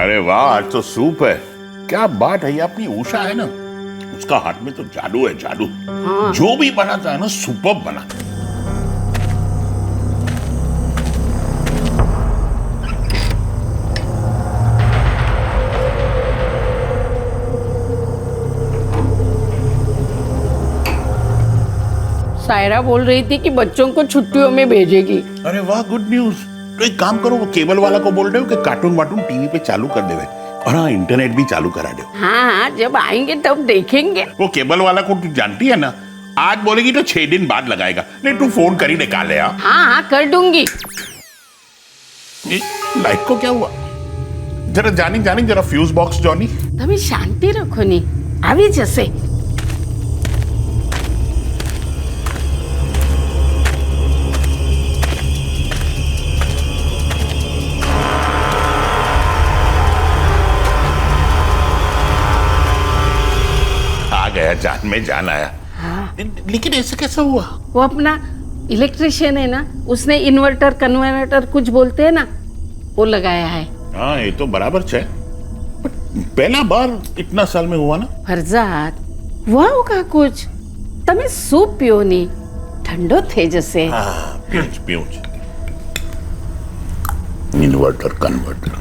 अरे वाह, आज तो सूप है। क्या बात है, ये अपनी उषा है ना, उसका हाथ में तो जादू है, जादू। हाँ। जो भी बनाता है ना, सुपर्ब बनाता है। सायरा बोल रही थी कि बच्चों को छुट्टियों में भेजेगी। अरे वाह, गुड न्यूज। तो एक काम करो, वो केबल वाला को बोल रहे हो कि कार्टून वार्टून टीवी पे चालू कर देवे, और हाँ, इंटरनेट भी चालू करा दो। हाँ, जब आएंगे तब देखेंगे। वो केबल वाला को तू जानती है ना, आज बोलेगी तो 6 दिन बाद लगाएगा। नहीं, तू फोन कर ही निकाले। हाँ, कर दूंगी। लाइट को क्या हुआ? जरा जानी जानी, जरा फ्यूज बॉक्स जॉनी। તમે શાંતિ રાખો ની, આવી જશે। आ गया, जान में जान आया। हाँ। लेकिन ऐसे कैसे हुआ? वो अपना इलेक्ट्रिशियन है ना, उसने इन्वर्टर कन्वर्टर कुछ बोलते हैं ना, वो लगाया है। हाँ, ये तो बराबर है। पहला बार इतना साल में हुआ ना। फरजाद, हुआ होगा कुछ। તમે સૂપ પીઓ ની, ઠંડો થઈ જશે। हाँ, पीऊँ पीऊँ। Inverter converter.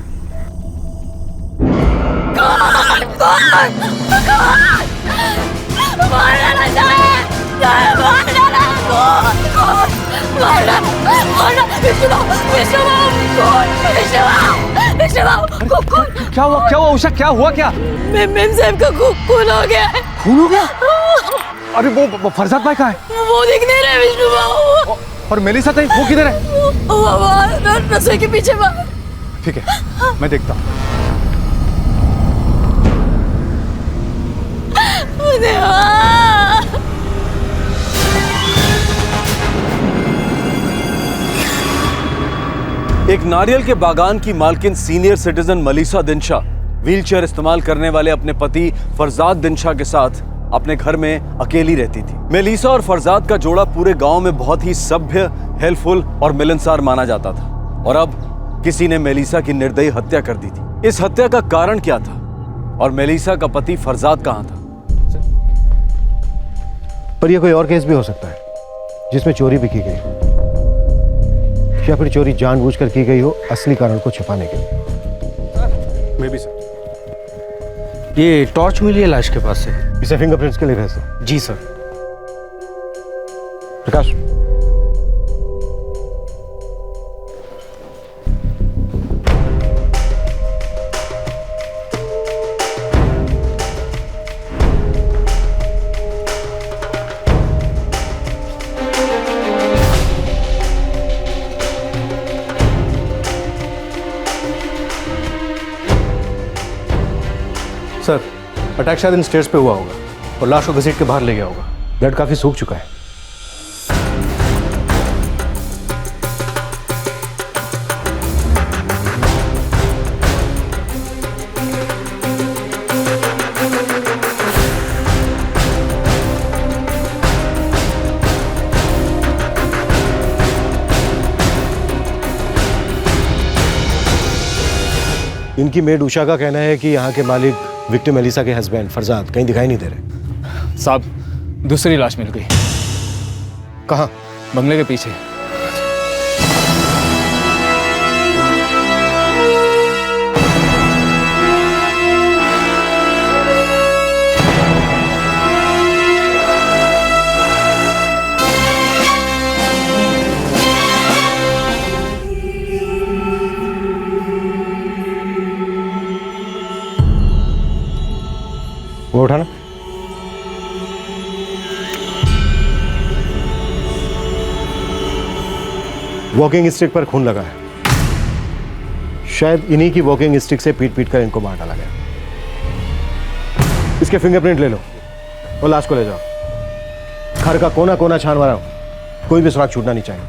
क्या हुआ उषा, क्या हुआ? क्या मेम साहब का खून हो गया है। खून हो गया? अरे वो फरजाद भाई कहाँ है? वो दिख नहीं रहे विष्णु बाबू। और मेलिसा ताई, वो किधर है? वो रसोई के पीछे बाहर। ठीक है, मैं देखता हूँ। एक नारियल के बागान की मालकिन सीनियर सिटीजन मलीसा दिनशा व्हीलचेयर इस्तेमाल करने वाले अपने पति फरजाद दिनशा के साथ अपने घर में अकेली रहती थी। मेलिसा और फरजाद का जोड़ा पूरे गांव में बहुत ही सभ्य, हेल्पफुल और मिलनसार माना जाता था। और अब किसी ने मेलिसा की निर्दयी हत्या कर दी थी। इस हत्या का कारण क्या था और मेलिसा का पति फरजाद कहां था? पर यह कोई और केस भी हो सकता है जिसमें चोरी भी की गई हो, या फिर चोरी जानबूझकर की गई हो असली कारण को छुपाने के लिए। May be sir. ये टॉर्च मिली है लाश के पास से। इसे फिंगरप्रिंट्स के लिए भेज दो। जी सर। प्रकाश, सर, अटैक शायद इन स्टेयर्स पे हुआ होगा और लाश को घसीट के बाहर ले गया होगा। ब्लड काफी सूख चुका है। इनकी मेड उषा का कहना है कि यहाँ के मालिक विक्टिम मेलिसा के हस्बैंड फरजाद कहीं दिखाई नहीं दे रहे। साहब, दूसरी लाश मिल गई। कहाँ? बंगले के पीछे। वो उठाना। वॉकिंग स्टिक पर खून लगा है। शायद इन्हीं की वॉकिंग स्टिक से पीट पीट कर इनको मार डाला गया। इसके फिंगरप्रिंट ले लो और लाश को ले जाओ। घर का कोना कोना छान मारो, कोई भी सुराग छूटना नहीं चाहिए।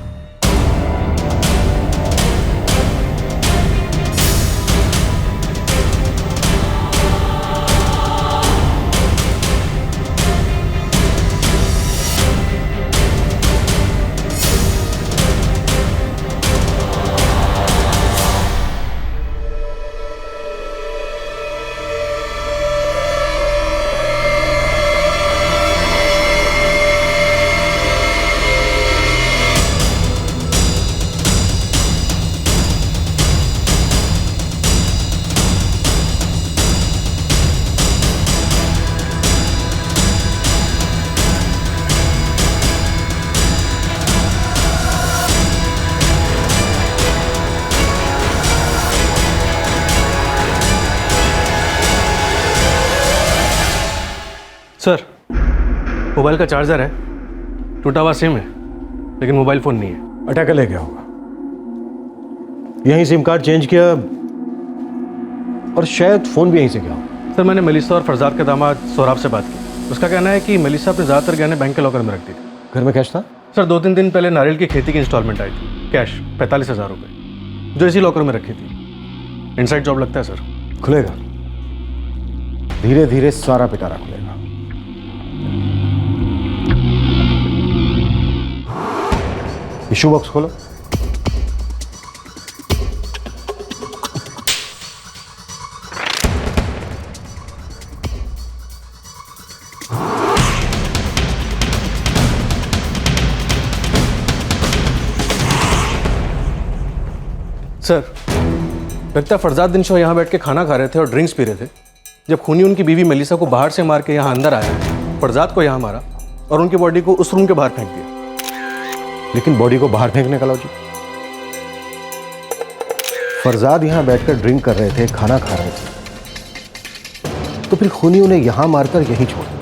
सर, मोबाइल का चार्जर है, टूटा हुआ सिम है, लेकिन मोबाइल फ़ोन नहीं है। अटैकर ले गया होगा, यहीं सिम कार्ड चेंज किया और शायद फ़ोन भी यहीं से गया हो। सर, मैंने मेलिसा और फरजाद के दामाद सोहराब से बात की। उसका कहना है कि मेलिसा अपने ज़्यादातर गहने बैंक के लॉकर में रखती थी। घर में कैश था? सर, 2-3 दिन पहले नारियल की खेती की इंस्टॉलमेंट आई थी, कैश 45,000 रुपये, जो इसी लॉकर में रखी थी। इनसाइड जॉब लगता है सर। खुलेगा, धीरे धीरे सारा पिटारा खुलेगा। इशू बॉक्स खोलो। सर, लगता है फरजाद दिनशा यहाँ बैठ के खाना खा रहे थे और ड्रिंक्स पी रहे थे जब खूनी उनकी बीवी मेलिसा को बाहर से मार के यहाँ अंदर आया, फरजाद को यहाँ मारा और उनकी बॉडी को उस रूम के बाहर फेंक दिया। लेकिन बॉडी को बाहर फेंकने का लॉजिक? फरजाद यहां बैठकर ड्रिंक कर रहे थे, खाना खा रहे थे, तो फिर खूनी उन्हें यहां मारकर यहीं छोड़ दिया।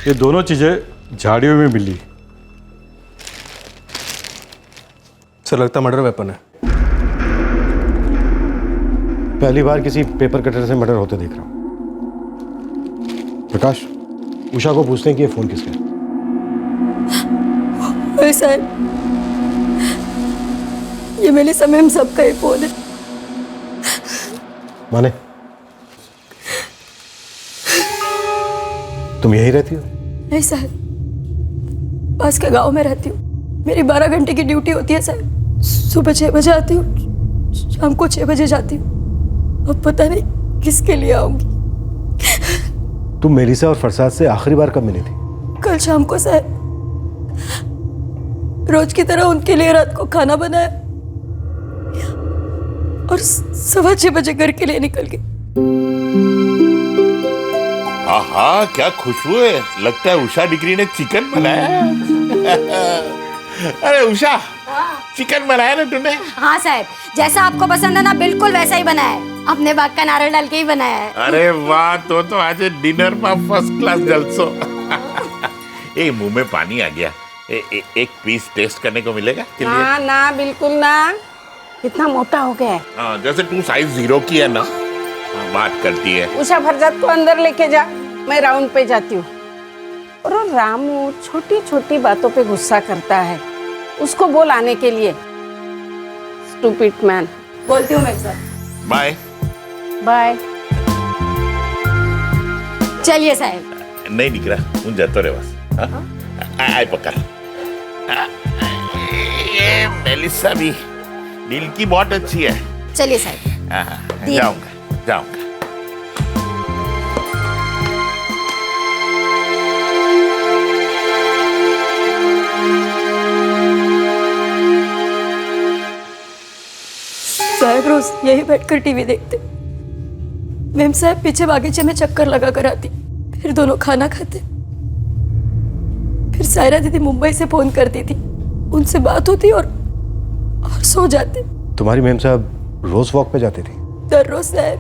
ये दोनों चीजें झाड़ियों में मिली। सर, लगता मर्डर वेपन है। पहली बार किसी पेपर कटर से मर्डर होते देख रहा हूं। प्रकाश, उषा को पूछते हैं कि ये फोन किसका है। ओए साहब, ये मेरे समय हम सबका ही फोन है। माने तुम यहीं रहती हो? नहीं साहब, पास के गांव में रहती हूँ। मेरी 12 घंटे की ड्यूटी होती है साहब। सुबह 6 बजे आती हूँ, शाम को 6 बजे जाती हूँ। अब पता नहीं किसके लिए आऊंगी। तुम मेलिसा और फरसाद से आखिरी बार कब मिली थी? कल शाम को साहब। रोज की तरह उनके लिए रात को खाना बनाया और 6:15 बजे घर के लिए निकल गई। हाँ, क्या खुशबू है। लगता है उषा डिग्री ने चिकन बनाया है। अरे उषा, चिकन बनाया ना तूने? हाँ साहब, जैसा आपको पसंद है ना बिल्कुल वैसा ही बनाया है। अपने बाग का नारियल डाल के ही बनाया है। अरे वाह, तो आज डिनर में फर्स्ट क्लास जलसो। ए, मुंह में पानी आ गया। एक पीस टेस्ट करने को मिलेगा? ना ना, बिल्कुल ना। कितना मोटा हो गया है। हाँ, जैसे तू साइज 0 की है ना, बात करती है। उषा, फरजाद को अंदर लेके जा, मैं राउंड पे जाती हूँ। और वो रामू छोटी छोटी बातों पे गुस्सा करता है, उसको बोल आने के लिए। Stupid man. बोलती हूँ मैं साहब। Bye bye. चलिए साहब। नहीं दिख रहा, मुझे जातो रे बस। आए पकड़। ये मेलिसा भी दिल की बहुत अच्छी है। चलिए साहब। जाऊंगा। साहब रोज यही बैठकर टीवी देखते। मेम साहब पीछे बागीचे में चक्कर लगा कर आती, फिर दोनों खाना खाते। फिर सायरा दीदी मुंबई से फोन करती थी, उनसे बात होती और सो जाते। तुम्हारी मैम साहब रोज वॉक पे जाती थी? दर रोज साहब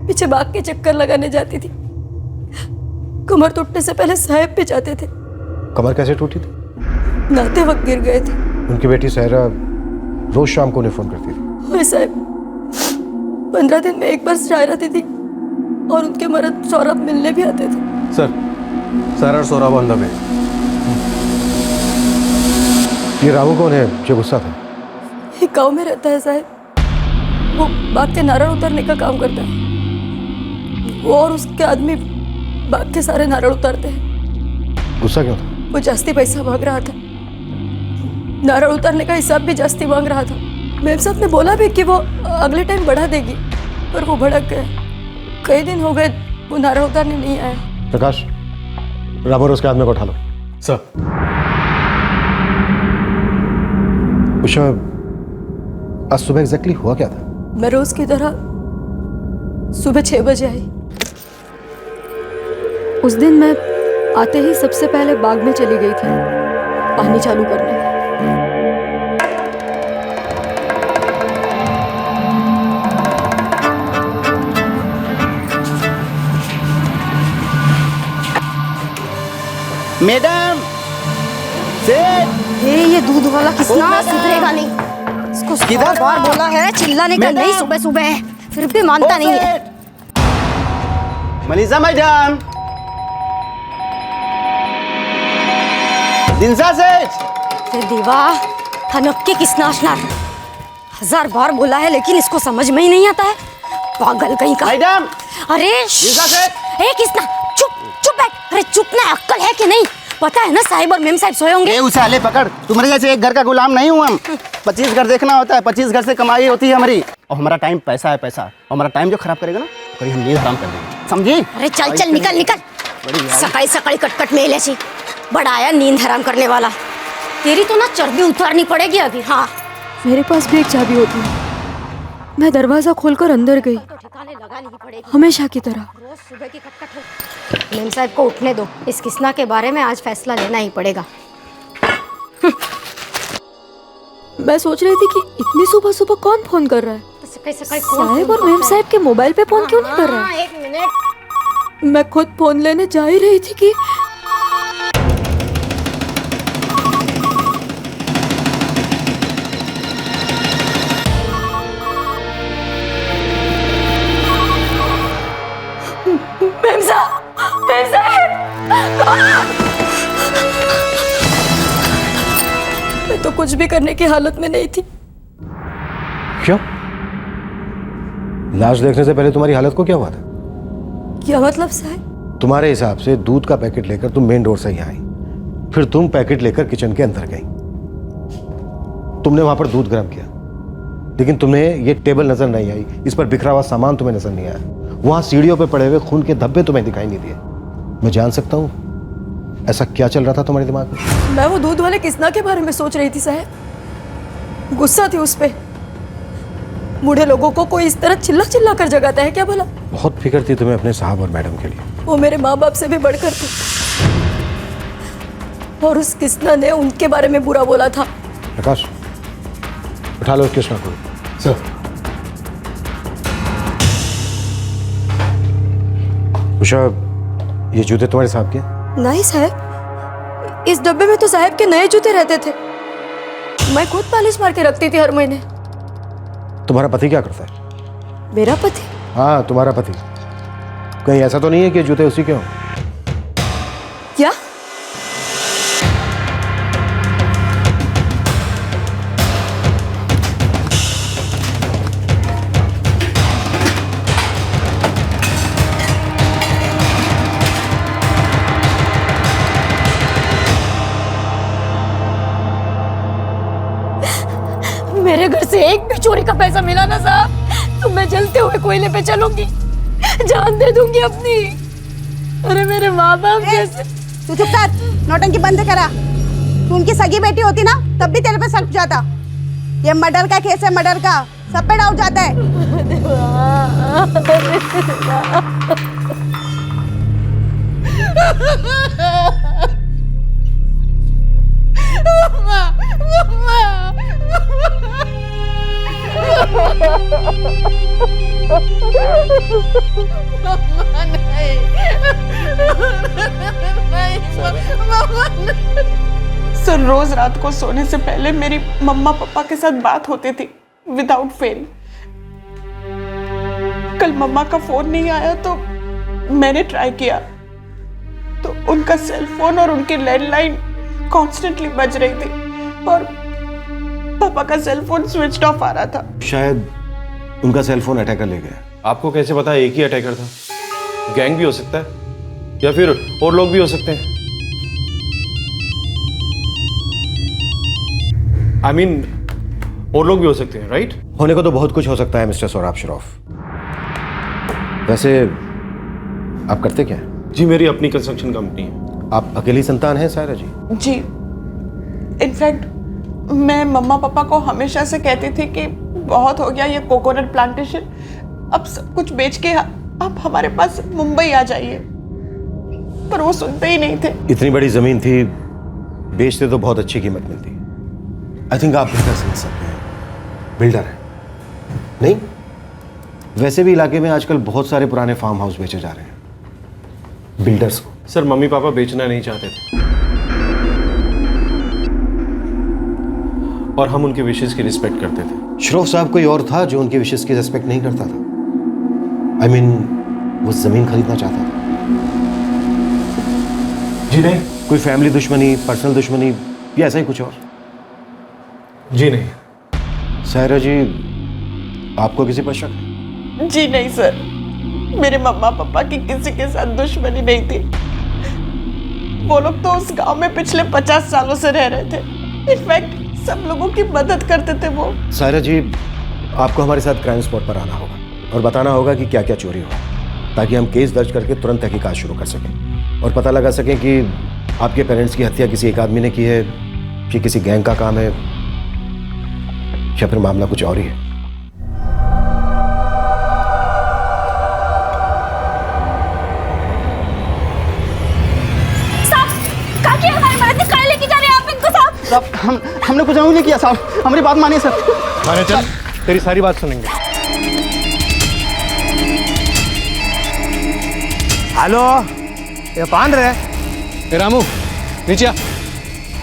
पीछे बाग के चक्कर लगाने जाती थी। कमर टूटने से पहले साहब पे जाते थे। कमर कैसे टूटी थी? नहाते वक्त गिर गए थे। उनकी बेटी सायरा रोज शाम को उन्हें फोन करती थी। हाँ साहब, 15 दिन में एक बार सायरा दीदी और उनके मर्द सौरभ मिलने भी आते थे। सर, सारा और सौरभ ऑन द वे। ये रामू कौन है जो गुस्सा था? एक गाँव में रहता है साहब। वो बाग के नारियल उतारने का काम करता है। वो और उसके आदमी बाग के सारे नारियल उतारते हैं। गुस्सा क्यों था? वो जास्ती पैसा मांग रहा था। नारियल उतारने का हिसाब भी जास्ती मांग रहा था। मेम साहब ने बोला भी कि वो अगले टाइम बढ़ा देगी, पर वो भड़क गया। कई दिन हो गए वो नारियल उतारने नहीं आया। प्रकाश, रामू और उसके आदमी को उठा लो। सर। उषा, आज सुबह एग्जैक्टली हुआ क्या था? मैं रोज की तरह सुबह 6 बजे आई। उस दिन मैं आते ही सबसे पहले बाग में चली गई थी पानी चालू करने। मैडम सेठ, ये दूध वाला किसना सुधरेगा नहीं। इसको किधर? बार बोला है चिल्लाने का नहीं सुबह सुबह, फिर भी मानता नहीं है। मनीषा मैडम, दिनसा सेठ। दीवा हनक्के किसना अशनार 1000 बार बोला है लेकिन इसको समझ में ही नहीं आता है, पागल कहीं का। मैडम, अरे दिनसा सेठ। किसना चुप चुप बैठ। अरे चुप ना, अक्कल है कि नहीं? पता है ना साहिब और मेम साहिब सोए होंगे। उसे आले पकड़, तुम्हारे जैसे एक घर का गुलाम नहीं हूँ हम। 25 घर देखना होता है, 25 घर से कमाई होती है हमारी। और हमारा टाइम पैसा है, पैसा। और हमारा टाइम जो खराब करेगा ना, कभी हम नींद हराम कर देंगे, समझी? अरे चल चल निकल निकल, सकाई सकाई कटकट में ऐसी बड़ा आया नींद हराम करने वाला। तेरी तो ना चर्बी उतारनी पड़ेगी अभी। हाँ, मेरे पास भी एक चाबी होती है, मैं दरवाजा खोलकर अंदर गई हमेशा की तरह। रोज सुबह की खटखट हो। मेम साहब को उठने दो, इस किस्ना के बारे में आज फैसला लेना ही पड़ेगा। मैं सोच रही थी कि इतनी सुबह सुबह कौन फोन कर रहा है। साहिब और मेम साहब के मोबाइल पे फोन क्यों नहीं कर रहा है? एक मिनट, मैं खुद फोन लेने जा ही रही थी कि मैं तो कुछ भी करने की हालत में नहीं थी। क्यों? लाश देखने से पहले तुम्हारी हालत को क्या हुआ था? क्या मतलब साहब? तुम्हारे हिसाब से दूध का पैकेट लेकर तुम मेन डोर से यहाँ आई, फिर तुम पैकेट लेकर किचन के अंदर गई। तुमने वहां पर दूध गर्म किया, लेकिन तुम्हें ये टेबल नजर नहीं आई, इस पर बिखरा हुआ सामान तुम्हें नजर नहीं आया, वहां सीढ़ियों पे पड़े हुए खून के धब्बे तुम्हें दिखाई नहीं दिए। मैं जान सकता हूं ऐसा क्या चल रहा था तुम्हारे दिमाग में? मैं वो दूध वाले किस्ना के बारे में सोच रही थी साहब। गुस्सा थी उस पे। बूढ़े लोगों को कोई इस तरह चिल्ला चिल्ला कर जगाता है क्या भला? बहुत फिक्र थी तुम्हें अपने साहब और मैडम के लिए। वो मेरे माँ बाप से भी बढ़कर थे, और उस किस्ना ने उनके बारे में बुरा बोला था। प्रकाश, उठा लो कृष्णा को। सर, उषा, ये जूते तुम्हारे साहब के? नहीं साहब, इस डब्बे में तो साहब के नए जूते रहते थे। मैं खुद पॉलिश मार के रखती थी हर महीने। तुम्हारा पति क्या करता है? मेरा पति? हाँ, तुम्हारा पति। कहीं ऐसा तो नहीं है कि जूते उसी के हों? क्या? मेरे घर से एक भी चोरी का पैसा मिला ना साहब, तो मैं जलते हुए कोयले पे चलूंगी, जान दे दूंगी अपनी। अरे मेरे माँ बाप जैसे। तू चुप कर, नौटंकी बंद करा। तू उनकी सगी बेटी होती ना, तब भी तेरे पे शक जाता। ये मर्डर का केस है, मर्डर का, सब पे डाउट जाता है। सर, रोज रात को सोने से पहले मेरी मम्मा पापा के साथ बात होती थी विदाउट फेल। कल मम्मा का फोन नहीं आया तो मैंने ट्राई किया, तो उनका सेल फोन और उनकी लैंडलाइन कॉन्स्टेंटली बज रही थी और पापा का सेल फोन स्विच ऑफ आ रहा था। शायद उनका सेल फोन अटैकर ले गया। आपको कैसे पता एक ही अटैकर था? गैंग भी हो सकता है, या फिर और लोग भी हो सकते हैं। आई मीन और लोग भी हो सकते हैं, राइट? होने को तो बहुत कुछ हो सकता है मिस्टर सौराब श्रॉफ। वैसे आप करते क्या हैं? जी, मेरी अपनी कंस्ट्रक्शन कंपनी है। आप अकेली संतान हैं सायरा जी? जी, इनफैक्ट मैं मम्मा पापा को हमेशा से कहती थी कि बहुत हो गया ये कोकोनट प्लांटेशन, अब सब कुछ बेच के आप हमारे पास मुंबई आ जाइए। पर वो सुनते ही नहीं थे। इतनी बड़ी जमीन थी, बेचते तो बहुत अच्छी कीमत मिलती। आई थिंक आप बेहतर समझ सकते हैं, बिल्डर है नहीं? वैसे भी इलाके में आजकल बहुत सारे पुराने फार्म हाउस बेचे जा रहे हैं बिल्डर्स को। सर मम्मी पापा बेचना नहीं चाहते थे और हम उनके विशेष की रिस्पेक्ट करते थे। श्रोफ साहब कोई और था जो उनके विशेष की रिस्पेक्ट नहीं करता था। आई मीन वो जमीन खरीदना चाहता था। जी नहीं, कोई फैमिली दुश्मनी, पर्सनल दुश्मनी या ऐसा ही कुछ और? जी नहीं। सायरा जी, आपको किसी पर शक है? जी नहीं सर, मेरे मम्मा पापा की किसी के साथ दुश्मनी नहीं थी। वो लोग तो उस गांव में पिछले 50 सालों से रह रहे थे। इनफैक्ट सब लोगों की मदद करते थे वो। सायरा जी, आपको हमारे साथ क्राइम स्पॉट पर आना होगा और बताना होगा कि क्या क्या चोरी हुआ, ताकि हम केस दर्ज करके तुरंत तहकीकात शुरू कर सकें और पता लगा सकें कि आपके पेरेंट्स की हत्या किसी एक आदमी ने की है, कि किसी गैंग का काम है, या फिर मामला कुछ और ही है। हमने कुछ नहीं किया साहब, हमारी बात मानिए सर। थाने चल, तेरी सारी बात सुनेंगे। हेलो, ये पान रहे? ए रामू, नीचे आ,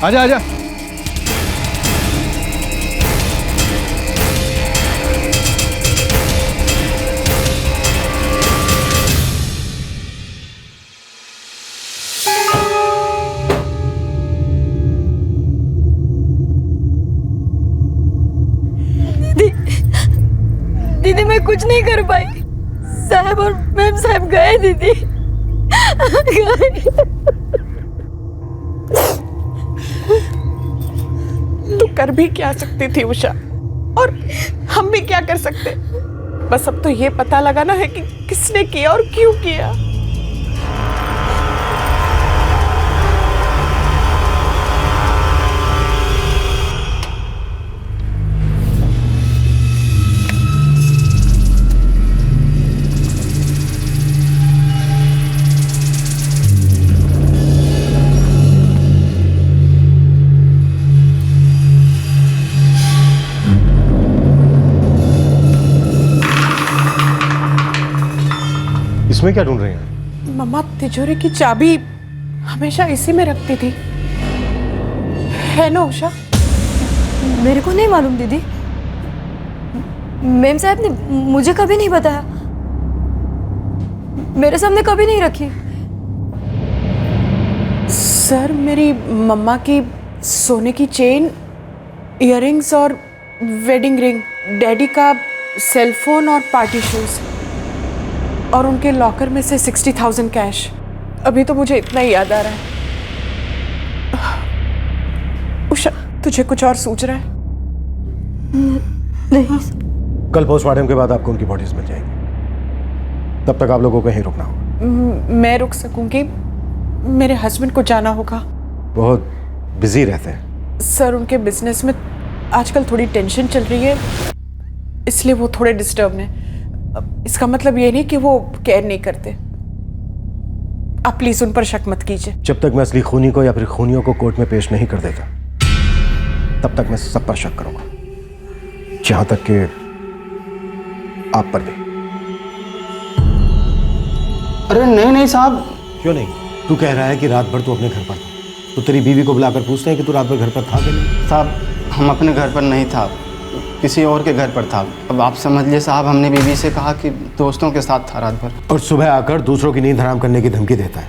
आजा आजा। दीदी मैं कुछ नहीं कर पाई। साहब और मैम साहब गए दीदी, तू कर भी क्या सकती थी उषा, और हम भी क्या कर सकते? बस अब तो ये पता लगाना है कि किसने किया और क्यों किया। इसमें क्या ढूंढ रहे हैं? मम्मा तिजोरी की चाबी हमेशा इसी में रखती थी, है ना उषा? मेरे को नहीं मालूम दीदी, मैम साहब ने मुझे कभी नहीं बताया, मेरे सामने कभी नहीं रखी। सर मेरी मम्मा की सोने की चेन, इयररिंग्स और वेडिंग रिंग, डैडी का सेलफोन और पार्टी शूज, और उनके लॉकर में से 60,000 कैश। अभी तो मुझे इतना ही याद आ रहा है। उषा तुझे कुछ और सूझ रहा है? नहीं। कल पोस्टमार्टम के बाद आपको उनकी बॉडीज मिल जाएंगी, तब तक आप लोगों को कहीं रुकना होगा। मैं रुक सकूंगी, मेरे हस्बैंड को जाना होगा। बहुत बिजी रहते हैं सर, उनके बिजनेस में आजकल थोड़ी टेंशन चल रही है, इसलिए वो थोड़े डिस्टर्ब हैं। इसका मतलब ये नहीं कि वो केयर नहीं करते। आप प्लीज उन पर शक मत कीजिए। जब तक मैं असली खूनी को या फिर खूनियों को कोर्ट में पेश नहीं कर देता, तब तक मैं सब पर शक करूंगा, जहां तक कि आप पर भी। अरे नहीं नहीं साहब। क्यों नहीं? तू कह रहा है कि रात भर तू अपने घर पर था, तो तेरी बीवी को बुलाकर पूछते हैं कि तू रात भर घर पर था कि नहीं? साहब हम अपने घर पर नहीं था, किसी और के घर पर था। अब आप समझ लिए साहब, हमने बीवी से कहा कि दोस्तों के साथ था रात भर। और सुबह आकर दूसरों की नींद हराम करने की धमकी देता है।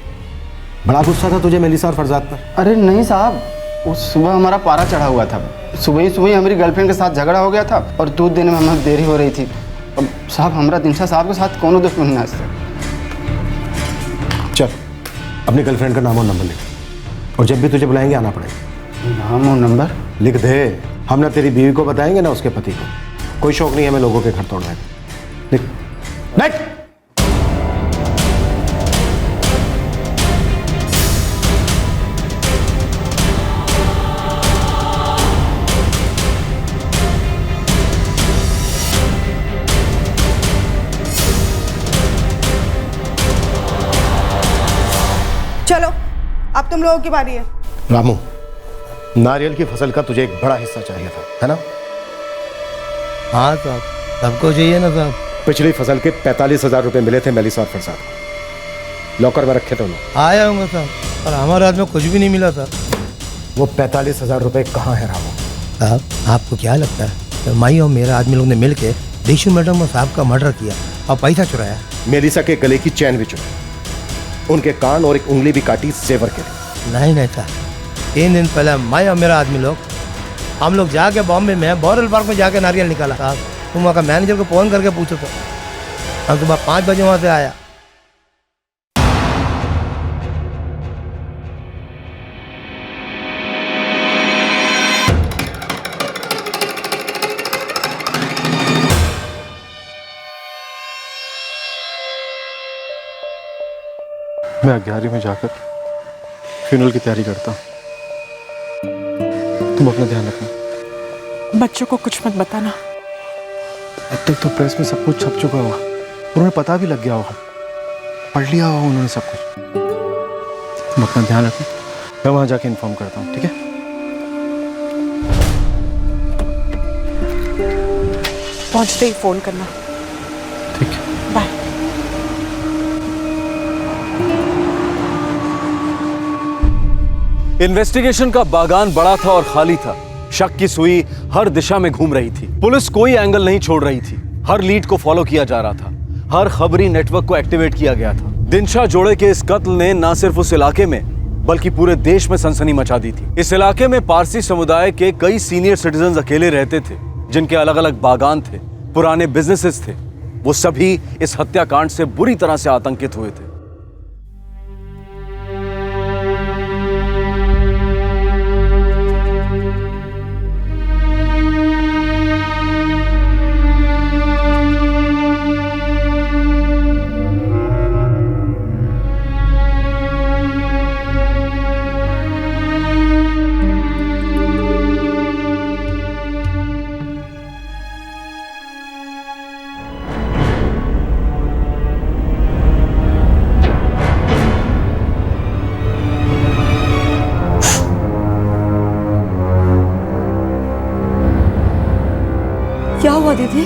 बड़ा गुस्सा था तुझे मेलिसा और फरजाद पर? अरे नहीं साहब, उस सुबह हमारा पारा चढ़ा हुआ था। सुबह ही हमारी गर्लफ्रेंड के साथ झगड़ा हो गया था और दूध देने में हमें देरी हो रही थी। अब साहब हमारा दिनशा साहब के साथ कौन दुश्मनी है इससे। चल अपनी गर्लफ्रेंड का नाम और नंबर लिख, और जब भी तुझे बुलाएंगे आना पड़ेगा। नाम और नंबर लिख दे। हम ना तेरी बीवी को बताएंगे ना उसके पति को। कोई शौक नहीं है हमें लोगों के घर तोड़ने का। लिख। नेक्स्ट। अब तुम लोगों की बारी है। रामू, नारियल की फसल का तुझे एक बड़ा हिस्सा चाहिए था, है ना? हाँ साहब, सबको चाहिए ना साहब। पिछली फसल के 45,000 रुपए मिले थे मेलिसा और फरसाद को, लॉकर में रखे थे उन्होंने। आया होंगे साहब, पर हमारे हाथ में कुछ भी नहीं मिला था। वो 45,000 रुपए कहाँ है रामू? साहब, आपको क्या लगता है कि माई और मेरा आदमी लोग ने मिल के देशू मैडम और साहब का मर्डर किया और पैसा चुराया? मेलिसा के गले की चैन भी चुराई, उनके कान और एक उंगली भी काटी जेवर के लिए। नहीं साहब, 3 दिन पहले मैं और मेरा आदमी लोग हम लोग जाके बॉम्बे में बोरल पार्क में जाके नारियल निकाला। साहब, तुम वहाँ का मैनेजर को फ़ोन करके पूछो तो। हम सुबह 5 बजे वहाँ से आया। मैं 11वीं में जाकर फ्यूनरल की तैयारी करता हूँ। तुम अपना ध्यान रखना। बच्चों को कुछ मत बताना। अब तक तो प्रेस में सब कुछ छप चुका होगा, उन्हें पता भी लग गया होगा, पढ़ लिया होगा उन्होंने सब कुछ। तुम अपना ध्यान रखना, मैं वहाँ जाके इन्फॉर्म करता हूँ, ठीक है? पहुंचते ही फोन करना। ठीक है, बाय। इन्वेस्टिगेशन का बागान बड़ा था और खाली था। शक की सुई हर दिशा में घूम रही थी। पुलिस कोई एंगल नहीं छोड़ रही थी। हर लीड को फॉलो किया जा रहा था। हर खबरी नेटवर्क को एक्टिवेट किया गया था। दिनशा जोड़े के इस कत्ल ने न सिर्फ उस इलाके में बल्कि पूरे देश में सनसनी मचा दी थी। इस इलाके में पारसी समुदाय के कई सीनियर सिटीजन अकेले रहते थे, जिनके अलग अलग बागान थे, पुराने बिजनेसेस थे। वो सभी इस हत्याकांड से बुरी तरह से आतंकित हुए थे। क्या हुआ दीदी?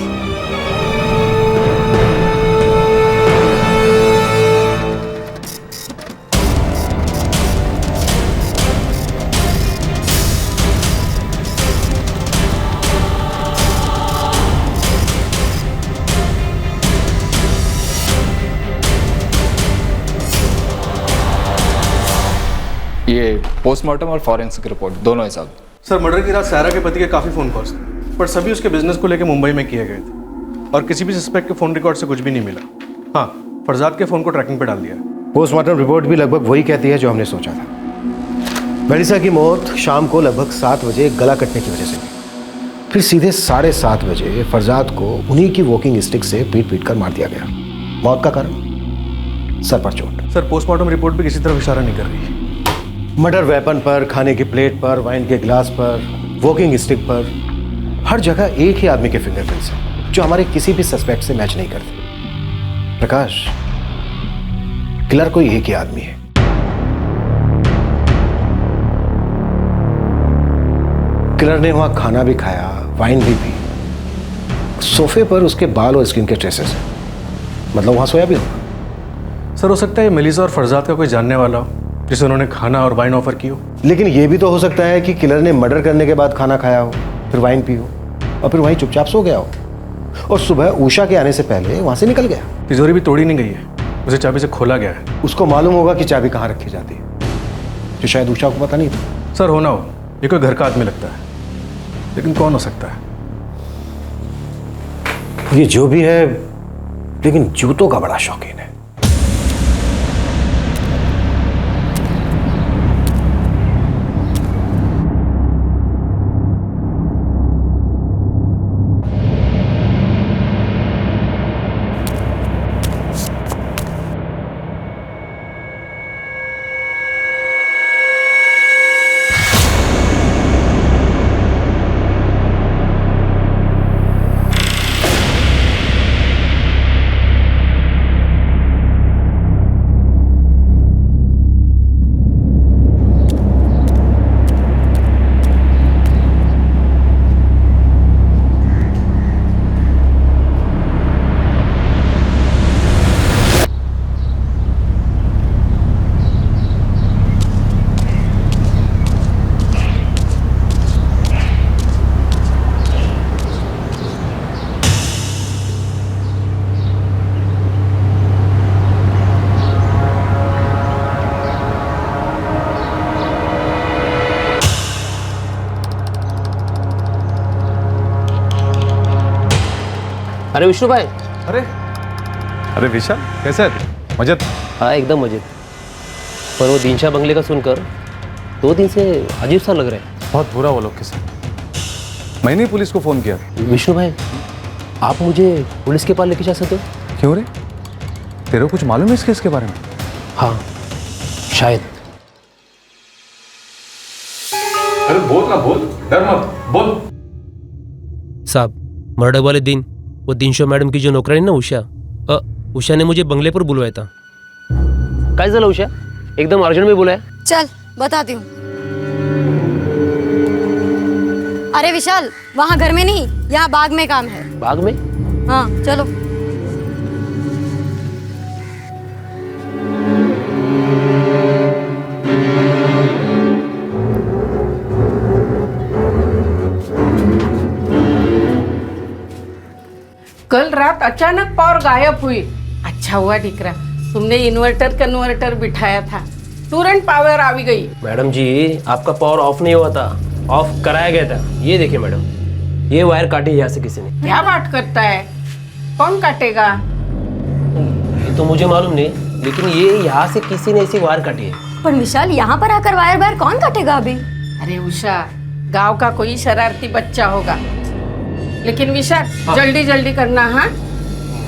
ये पोस्टमार्टम और फॉरेंसिक रिपोर्ट दोनों है साहब। सर, मर्डर की रात सायरा के पति के काफ़ी फ़ोन कॉल्स थे, पर सभी उसके बिजनेस को लेकर मुंबई में किए गए थे और किसी भी सस्पेक्ट के फ़ोन रिकॉर्ड से कुछ भी नहीं मिला। हाँ, फरजाद के फ़ोन को ट्रैकिंग पे डाल दिया है। पोस्टमार्टम रिपोर्ट भी लगभग वही कहती है जो हमने सोचा था। मेलिसा की मौत शाम को लगभग 7 बजे गला कटने की वजह से हुई। फिर सीधे 7:30 बजे फरजाद को उन्हीं की वॉकिंग स्टिक से पीट कर मार दिया गया। मौत का कारण सर पर चोट। सर, पोस्टमार्टम रिपोर्ट भी किसी तरफ इशारा नहीं कर रही। मर्डर वेपन पर, खाने की प्लेट पर, वाइन के ग्लास पर, वॉकिंग स्टिक पर, हर जगह एक ही आदमी के फिंगरप्रिंट्स हैं जो हमारे किसी भी सस्पेक्ट से मैच नहीं करते। प्रकाश, किलर कोई एक ही आदमी है। किलर ने वहां खाना भी खाया, वाइन भी पी। सोफे पर उसके बाल और स्किन के ट्रेसेस हैं, मतलब वहां सोया भी होगा। सर, हो सकता है मेलिसा और फरजाद का कोई जानने वाला हो जिसे उन्होंने खाना और वाइन ऑफर की हो। लेकिन यह भी तो हो सकता है कि किलर ने मर्डर करने के बाद खाना खाया हो, फिर वाइन पी हो और फिर वहीं चुपचाप सो गया हो और सुबह उषा के आने से पहले वहां से निकल गया। तिजोरी भी तोड़ी नहीं गई है, उसे चाबी से खोला गया है। उसको मालूम होगा कि चाबी कहाँ रखी जाती है, जो शायद उषा को पता नहीं था। सर, होना हो, ये कोई घर का आदमी लगता है, लेकिन कौन हो सकता है? ये जो भी है, लेकिन जूतों का बड़ा शौकीन है। अरे विष्णु भाई। अरे विशाल कैसा है तू? मजेत? हाँ एकदम मजेत। पर वो दिनशा बंगले का सुनकर 2 दिन से अजीब सा लग रहा है। बहुत बुरा वो लोग के साथ। मैंने ही पुलिस को फोन किया। विष्णु भाई आप मुझे पुलिस के पास लेके जा सकते हो? क्यों रे, तेरे को कुछ मालूम है इस केस के बारे में? हाँ शायद। अरे बोल ना, बोल, डर मत, बोल। साहब मर्डर वाले दिन वो दिनशा मैडम की जो नौकरानी ना उषा ने मुझे बंगले पर बुलवाया था। काय झालं उषा, एकदम अर्जेंट में बुलाया? चल बताती हूँ। अरे विशाल वहाँ घर में नहीं, यहाँ बाग में काम है। बाग में? हाँ चलो। कल रात अचानक पावर गायब हुई। अच्छा हुआ दिकरा तुमने इन्वर्टर कन्वर्टर बिठाया था, तुरंत पावर आ गई। मैडम जी आपका पावर ऑफ नहीं हुआ था, ऑफ कराया गया था। ये देखिए मैडम, ये वायर काटी यहाँ से किसी ने। क्या बात करता है, कौन काटेगा? ये तो मुझे मालूम नहीं, लेकिन ये यहाँ से किसी ने ऐसी वायर काटी है। पर विशाल यहाँ पर आकर वायर वायर कौन काटेगा अभी? अरे उषा, गांव का कोई शरारती बच्चा होगा। लेकिन विशाल जल्दी जल्दी करना। हाँ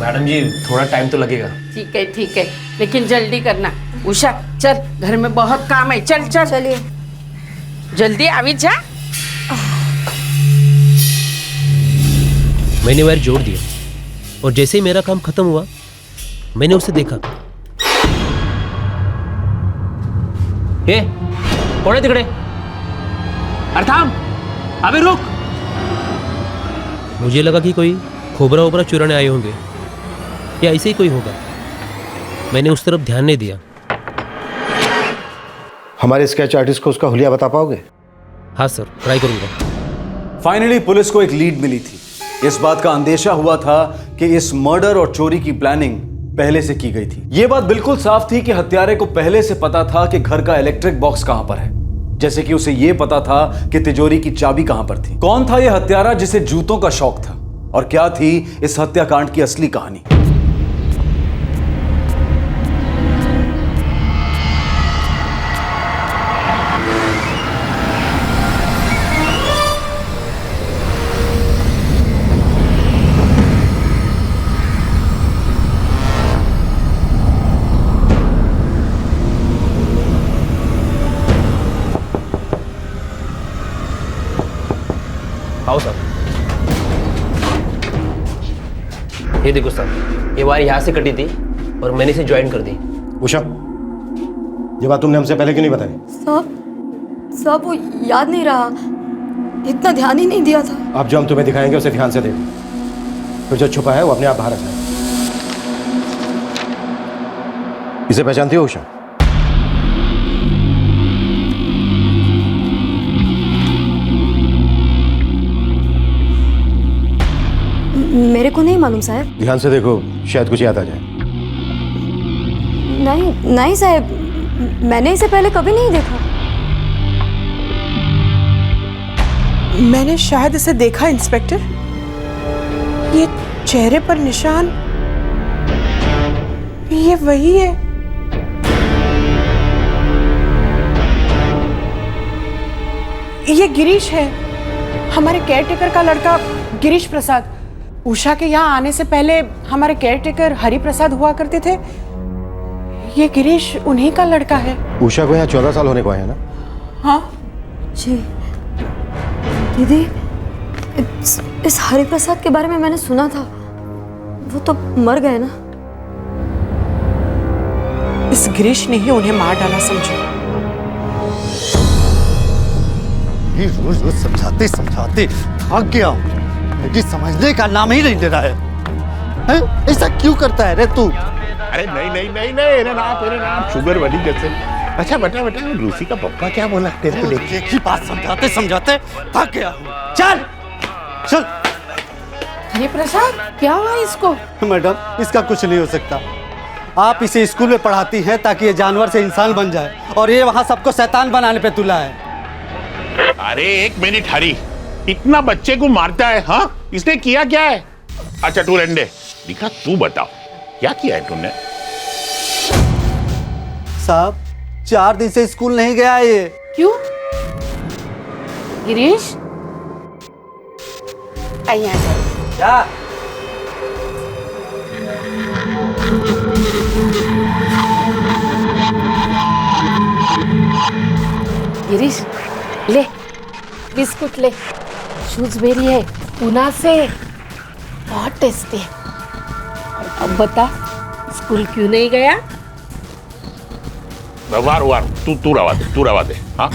मैडम जी थोड़ा टाइम तो लगेगा। ठीक है, लेकिन जल्दी करना। उषा चल, घर में बहुत काम है। चल चल चलिए जल्दी आवी जा। मैंने वायर जोड़ दिया और जैसे ही मेरा काम खत्म हुआ मैंने उसे देखा। हे कौन है तिकडे? अरे थांब, अबे रुक। मुझे लगा कि कोई खोबरा वोबरा चुराने आए होंगे या ऐसे ही कोई होगा। मैंने उस तरफ ध्यान नहीं दिया। हमारे स्केच आर्टिस्ट को उसका हुलिया बता पाओगे? हाँ सर, ट्राई करूंगा। फाइनली पुलिस को एक लीड मिली थी। इस बात का अंदेशा हुआ था कि इस मर्डर और चोरी की प्लानिंग पहले से की गई थी। यह बात बिल्कुल साफ थी कि हत्यारे को पहले से पता था कि घर का इलेक्ट्रिक बॉक्स कहां पर है, जैसे कि उसे यह पता था कि तिजोरी की चाबी कहां पर थी। कौन था यह हत्यारा जिसे जूतों का शौक था, और क्या थी इस हत्याकांड की असली कहानी? आओ सर। ये देखो सर, ये वायर यहाँ से कटी थी और मैंने इसे ज्वाइन कर दी। उषा, ये बात तुमने हमसे पहले क्यों नहीं बताई? साहब वो याद नहीं रहा, इतना ध्यान ही नहीं दिया था। अब जो हम तुम्हें दिखाएंगे उसे ध्यान से देखो, फिर जो छुपा है वो अपने आप बाहर आ जाए। इसे पहचानती हो उषा? मेरे को नहीं मालूम साहब। ध्यान से देखो, शायद कुछ याद आ जाए। नहीं साहब, मैंने इसे पहले कभी नहीं देखा। मैंने शायद इसे देखा इंस्पेक्टर। ये चेहरे पर निशान, ये वही है। ये गिरीश है, हमारे केयरटेकर का लड़का गिरीश प्रसाद। उषा के यहाँ आने से पहले हमारे केयरटेकर हरि प्रसाद हुआ करते थे। ये गिरीश उन्हीं का लड़का है। उषा को यहाँ 14 साल होने को आया ना? हाँ जी दीदी, इस हरि प्रसाद के बारे में मैंने सुना था, वो तो मर गए ना। इस गिरीश ने ही उन्हें मार डाला समझो। रोज रोज समझाते थक गया हूँ, लेकिन समझने का नाम ही नहीं ले रहा है। ऐसा क्यों करता है रे तू? अरे नहीं तेरे नाम शुगर वाली जैसे। अच्छा बेटा रूसी का पप्पा क्या बोला तेरे को? एक ही बात समझाते थक गया हूँ। चल चल। हरि प्रसाद क्या हुआ इसको? मैडम इसका कुछ नहीं हो सकता। आप इसे स्कूल में पढ़ाती हैं ताकि ये जानवर से इंसान बन जाए, और ये वहाँ सबको शैतान बनाने पे तुला है। अरे एक मिनट हरी, इतना बच्चे को मारता है? हाँ, इसने किया क्या है? अच्छा तू रहने दे। दिखा तू बताओ क्या किया है तूने? साहब 4 दिन से स्कूल नहीं गया ये। क्यों? गिरीश आइए क्या? गिरीश ले बिस्कुट ले, शूजबेरी है पूना से, बहुत टेस्टी है। अब बता स्कूल क्यों नहीं गया? वार तू रवा दे। हाँ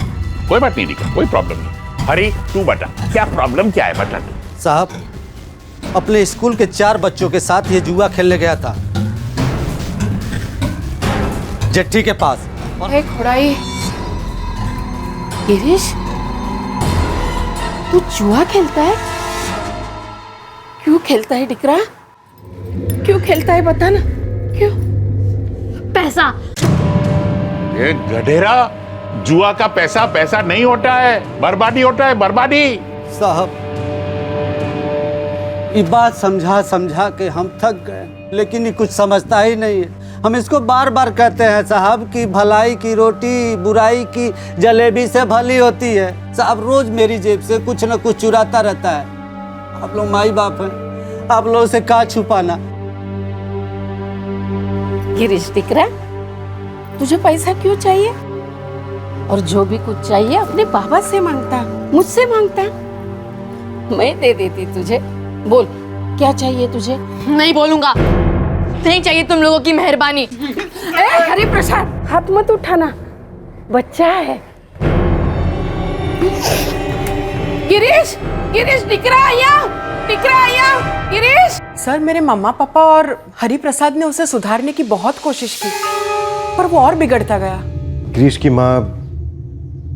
कोई बात नहीं दिखा, कोई प्रॉब्लम नहीं। हरी तू बता क्या प्रॉब्लम क्या है, बता तू। साहब अपने स्कूल के 4 बच्चों के साथ ये जुआ खेलने गया था जेठी के पास। खुड़ाई गिरीश तू जुआ खेलता है? क्यों खेलता है डिकरा? क्यों खेलता है बता ना, क्यों? पैसा। ये गधेरा, जुआ का पैसा नहीं होता है, बर्बादी होता है, बर्बादी। साहब ये बात समझा के हम थक गए, लेकिन ये कुछ समझता ही नहीं है। हम इसको बार बार कहते हैं साहब कि भलाई की रोटी बुराई की जलेबी से भली होती है। साहब रोज मेरी जेब से कुछ न कुछ चुराता रहता है। आप लोग माई बाप हैं, आप लोगों से क्या छुपाना। गिरीश दिकरा तुझे पैसा क्यों चाहिए? और जो भी कुछ चाहिए अपने बाबा से मांगता, मुझसे मांगता, मैं दे देती तुझे। बोल क्या चाहिए तुझे? नहीं बोलूंगा, नहीं चाहिए तुम लोगों की मेहरबानी। हरि प्रसाद हाथ मत उठाना, बच्चा है। गिरीश गिरीश दिकरा आया, गिरीश। सर मेरे मम्मा पापा और हरि प्रसाद ने उसे सुधारने की बहुत कोशिश की, पर वो और बिगड़ता गया। गिरीश की माँ,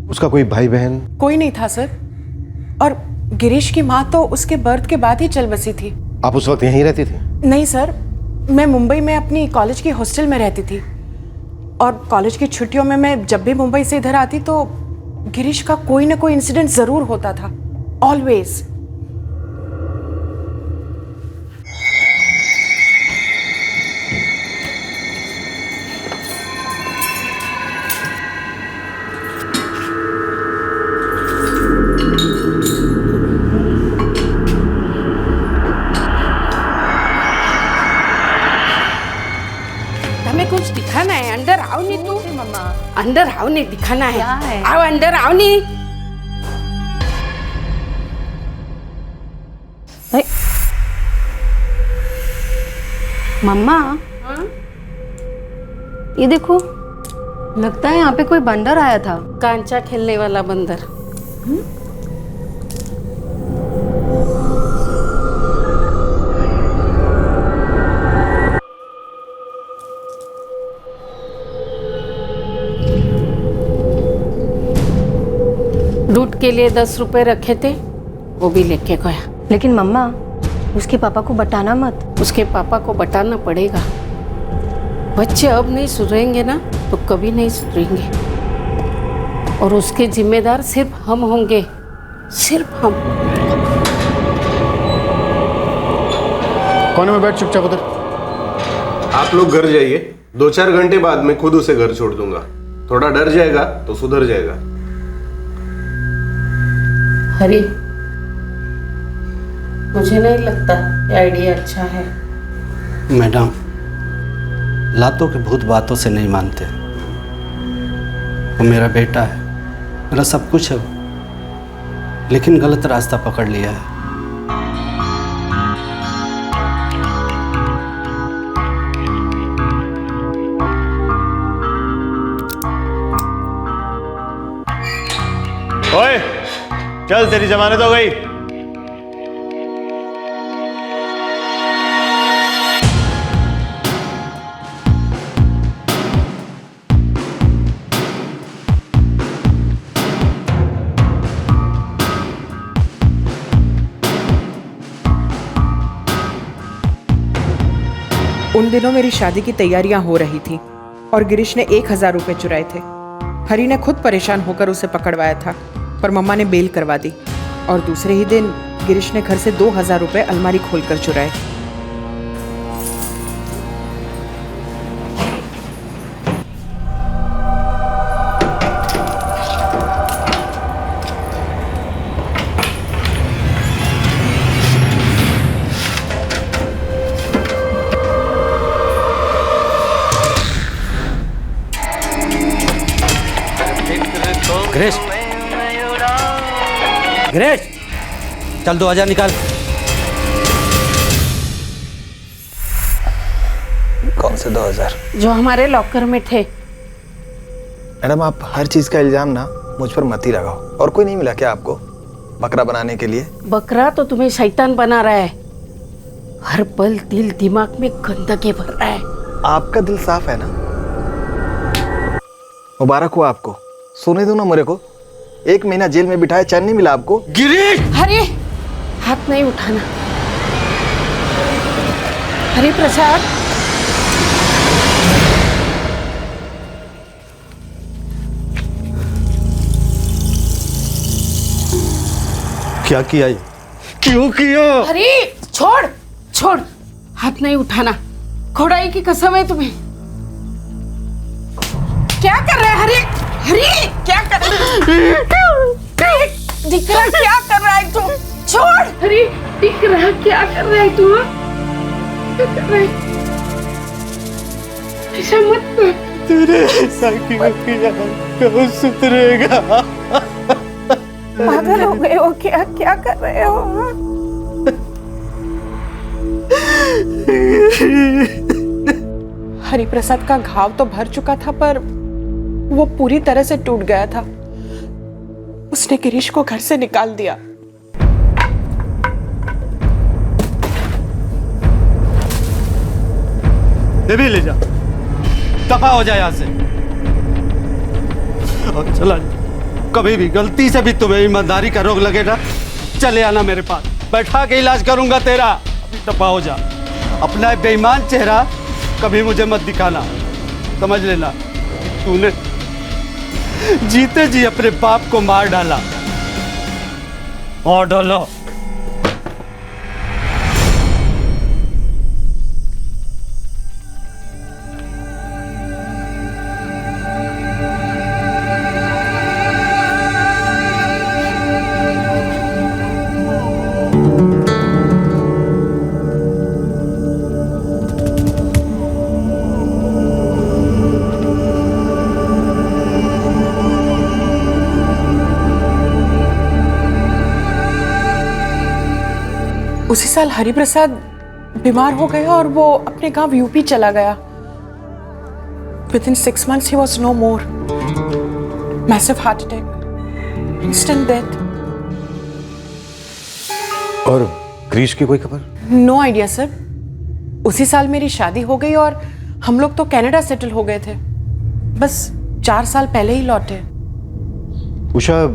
उसका कोई भाई बहन? कोई नहीं था सर, और गिरीश की माँ तो उसके बर्थ के बाद ही चल बसी थी। आप उस वक्त यहीं रहती थी? नहीं सर, मैं मुंबई में अपनी कॉलेज की हॉस्टल में रहती थी, और कॉलेज की छुट्टियों में मैं जब भी मुंबई से इधर आती तो गिरीश का कोई ना कोई इंसिडेंट जरूर होता था, ऑलवेज। कुछ दिखाना है, अंदर आओ नहीं तू। मम्मा अंदर आओ नहीं, दिखाना है। आओ अंदर आओ नहीं। मम्मा ये देखो, लगता है यहाँ पे कोई बंदर आया था। कांचा खेलने वाला बंदर। दूध के लिए 10 रुपए रखे थे, वो भी लेके गया। लेकिन मम्मा उसके पापा को बताना मत। उसके पापा को बताना पड़ेगा। बच्चे अब नहीं सुधरेंगे ना तो कभी नहीं सुधरेंगे, और उसके जिम्मेदार सिर्फ हम होंगे, सिर्फ हम। कोने में बैठ चुपचाप उधर। आप लोग घर जाइए, 2-4 घंटे बाद मैं खुद उसे घर छोड़ दूंगा। थोड़ा डर जाएगा तो सुधर जाएगा। हरी, मुझे नहीं लगता ये आइडिया अच्छा है। मैडम लातों के भूत बातों से नहीं मानते। वो मेरा बेटा है, मेरा सब कुछ है, लेकिन गलत रास्ता पकड़ लिया है। ओए चल, तेरी जमानत हो गई। उन दिनों मेरी शादी की तैयारियां हो रही थी और गिरीश ने 1000 रुपए चुराए थे। हरी ने खुद परेशान होकर उसे पकड़वाया था, पर मम्मा ने बेल करवा दी, और दूसरे ही दिन गिरीश ने घर से 2000 रुपए अलमारी खोलकर चुराए। गिरीश, गिरीश, चल 2000 निकाल। कौन से 2000? जो हमारे लॉकर में थे। मैडम आप हर चीज का इल्जाम ना मुझ पर मत ही लगाओ। और कोई नहीं मिला क्या आपको बकरा बनाने के लिए? बकरा तो तुम्हें शैतान बना रहा है, हर पल दिल दिमाग में गंदगी भर रहा है। आपका दिल साफ है ना? मुबारक हो आपको, सोने दो ना मेरे को। 1 महीना जेल में बिठाए, चैन नहीं मिला आपको? गिरीश! अरे हाथ नहीं उठाना। हरि प्रसाद, क्या किया ये? क्यों किया? हरि छोड़ छोड़, हाथ नहीं उठाना। खोड़ाई की कसम है तुम्हें। क्या कर रहे हैं हरि? हरि क्या कर रहे हैं? दिख रहा क्या कर रहा है तू? छोड़ हरि, दिख रहा क्या कर रहा है तू? क्या कर रहा है? ऐसा मत कर। तूने ऐसा क्यों किया? कब सुधरेगा? पागल हो गए हो क्या? क्या कर रहे हो? हरिप्रसाद का घाव तो भर चुका था, पर वो पूरी तरह से टूट गया था। उसने गिरीश को घर से निकाल दिया। ये भी ले जा, दफा हो जाए यहाँ से। और चला, कभी भी गलती से भी तुम्हें ईमानदारी का रोग लगे ना, चले आना मेरे पास, बैठा के इलाज करूंगा तेरा। अभी दफा हो जा। अपना बेईमान चेहरा कभी मुझे मत दिखाना, समझ लेना। तूने जीते जी अपने बाप को मार डाला। और डालो। उसी साल हरिप्रसाद बीमार हो गया और वो अपने गांव यूपी चला गया। Within 6 months he was no more. Massive heart attack, instant death. और ग्रीश की कोई खबर? No idea sir. उसी साल मेरी शादी हो गई और हम लोग तो कनाडा सेटल हो गए थे। बस 4 साल पहले ही लौटे। उषा,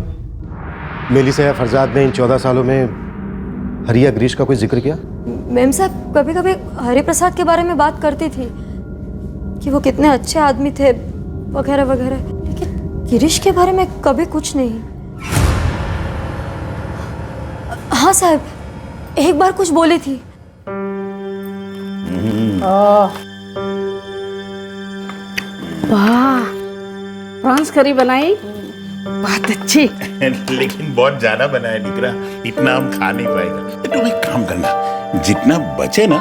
मेलिसा या फरजाद ने इन 14 सालों में हरिया ग्रीश का कोई जिक्र किया? मैम साहब कभी कभी हरिप्रसाद के बारे में बात करती थी कि वो कितने अच्छे आदमी थे वगैरह वगैरह, लेकिन गिरीश के बारे में कभी कुछ नहीं। हाँ साहब, एक बार कुछ बोली थी। वाह, प्रॉन्स करी बनाई, बहुत अच्छी। लेकिन बहुत ज्यादा बनाया निकरा, इतना हम खा नहीं पाएगा। तुम एक काम करना, जितना बचे ना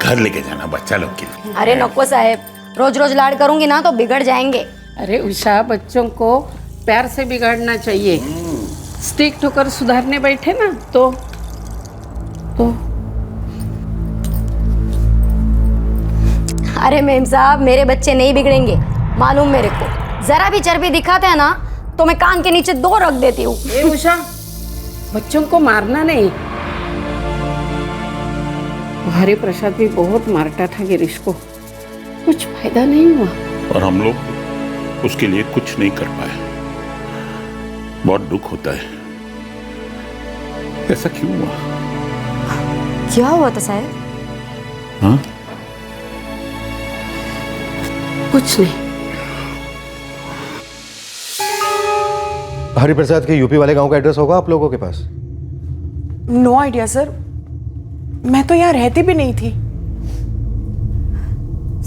घर लेके जाना बच्चा लोग के लिए। अरे नको साहब, रोज रोज लाड करूंगी ना तो बिगड़ जाएंगे। अरे उषा, बच्चों को प्यार से बिगाड़ना चाहिए। स्टिक ठोकर सुधारने बैठे ना तो अरे मेम साहब, मेरे बच्चे नहीं बिगड़ेंगे, मालूम मेरे को। जरा भी चर्बी दिखाते हैं ना तो मैं कान के नीचे 2 रख देती हूँ। ये उषा, बच्चों को मारना नहीं। हरि प्रसाद भी बहुत मारता था गिरीश को, कुछ फायदा नहीं हुआ। और हम लोग उसके लिए कुछ नहीं कर पाए। बहुत दुख होता है। ऐसा क्यों हुआ? क्या हुआ था साहब? हाँ? कुछ नहीं। हरिप्रसाद के यूपी वाले गांव का एड्रेस होगा आप लोगों के पास? नो आइडिया सर, मैं तो यहाँ रहती भी नहीं थी।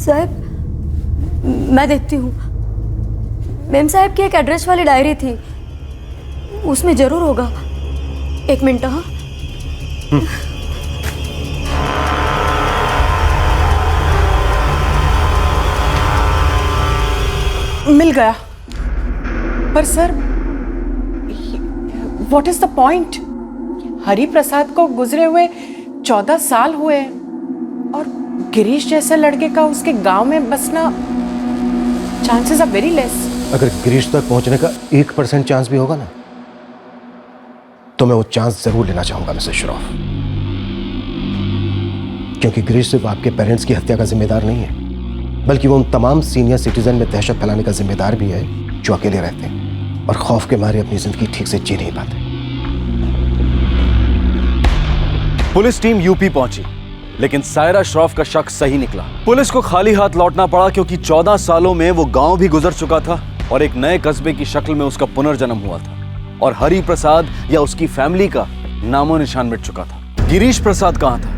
साहब मैं देखती हूँ। मैम साहब की एक एड्रेस वाली डायरी थी, उसमें जरूर होगा। 1 मिनट। हाँ मिल गया। पर sir what is the point? Hari Prasad को गुजरे हुए 14 साल हुए हैं और गिरीश जैसे लड़के का उसके गांव में बसना चांसेस आर वेरी लेस। अगर गिरीश तक पहुंचने का 1% चांस भी होगा ना, तो मैं वो चांस जरूर लेना चाहूंगा मिस्टर श्रॉफ, क्योंकि गिरीश सिर्फ आपके पेरेंट्स की हत्या का जिम्मेदार नहीं है, बल्कि वो उन तमाम सीनियर सिटीजन में दहशत फैलाने का जिम्मेदार भी है जो अकेले रहते हैं और खौफ के मारे अपनी जिंदगी ठीक से जी नहीं पाते। पुलिस टीम यूपी पहुंची, लेकिन सायरा श्रॉफ का शक सही निकला। पुलिस को खाली हाथ लौटना पड़ा, क्योंकि 14 सालों में वो गांव भी गुजर चुका था और एक नए कस्बे की शक्ल में उसका पुनर्जन्म हुआ था, और हरि प्रसाद या उसकी फैमिली का नामो निशान मिट चुका था। गिरीश प्रसाद कहां था?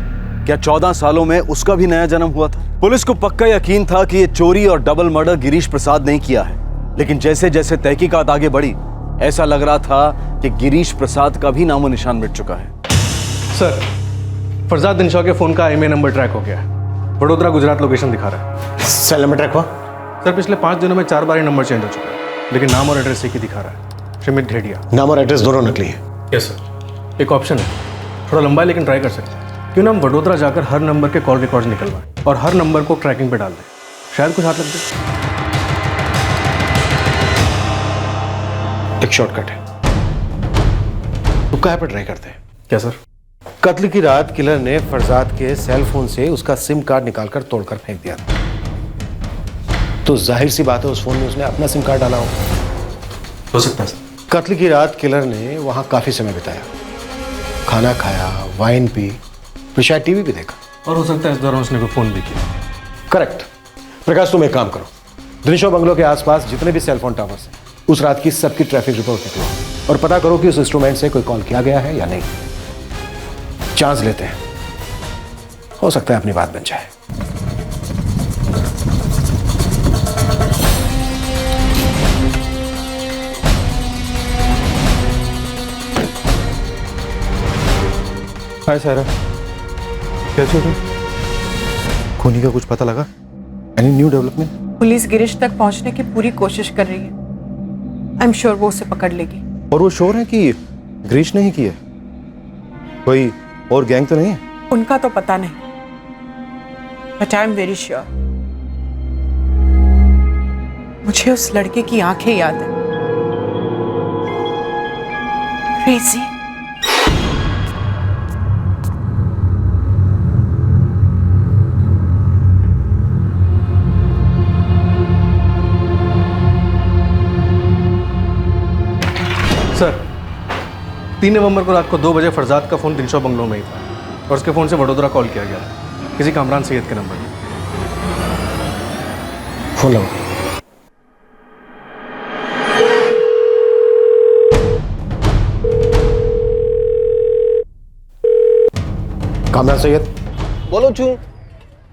क्या 14 सालों में उसका भी नया जन्म हुआ था? पुलिस को पक्का यकीन था कि ये चोरी और डबल मर्डर गिरीश प्रसाद ने किया है, लेकिन जैसे जैसे तहकीकात आगे बढ़ी, ऐसा लग रहा था कि गिरीश प्रसाद का भी नामो निशान मिट चुका है। सर, फरजाद दिनशा के फोन का IMEI नंबर ट्रैक हो गया है। वडोदरा गुजरात लोकेशन दिखा रहा है। सेल नंबर ट्रैक हुआ? सर, पिछले 5 दिनों में 4 बार ये नंबर चेंज हो चुका है, लेकिन नाम और एड्रेस एक ही दिखा रहा है, श्रीमित ढेडिया। नाम और एड्रेस दोनों नकली है? Yes sir. एक ऑप्शन है, थोड़ा लंबा है लेकिन ट्राई कर सकते हैं। क्यों ना हम वडोदरा जाकर हर नंबर के कॉल रिकॉर्ड्स निकलवाएं और हर नंबर को ट्रैकिंग पे डाल दें, शायद कुछ हाथ लग जाए। एक शॉर्टकट है, तो कहाँ पर ट्राई करते हैं? क्या सर? कत्ल की रात किलर ने फरजाद के सेल फोन से उसका सिम कार्ड निकालकर तोड़कर फेंक दिया था, तो जाहिर सी बात है उस फोन में उसने अपना सिम कार्ड डाला हो सकता है सर। कत्ल की रात किलर ने वहां काफी समय बिताया, खाना खाया, वाइन पी, तो शायद टीवी भी देखा, और हो सकता है इस दौरान उसने कोई फोन भी किया। करेक्ट। प्रकाश, तुम एक काम करो, दिनशा बंगलो के आसपास जितने भी सेलफोन टावर्स हैं, उस रात की सबकी ट्रैफिक रिपोर्ट निकलो और पता करो कि उस इंस्ट्रूमेंट से कोई कॉल किया गया है या नहीं। चांस लेते हैं, हो सकता है अपनी बात बन जाए। हाय सारा, कैसे हो तुम? खूनी का कुछ पता लगा? Any new development? Police Girish तक पहुंचने की पूरी कोशिश कर रही है। आई एम श्योर वो उसे पकड़ लेगी। और वो श्योर है कि गिरीश ने ही की है? कोई और गैंग तो नहीं है? उनका तो पता नहीं, but I am very sure. मुझे उस लड़के की आंखें याद है, क्रेजी। सर, 3 नवंबर को रात को 2 बजे फरजाद का फोन दिनशा बंगलो में ही था और उसके फोन से वडोदरा कॉल किया गया किसी कामरान सैयद के नंबर पर। फोन लगाओ। कामरान सैयद बोलो छू,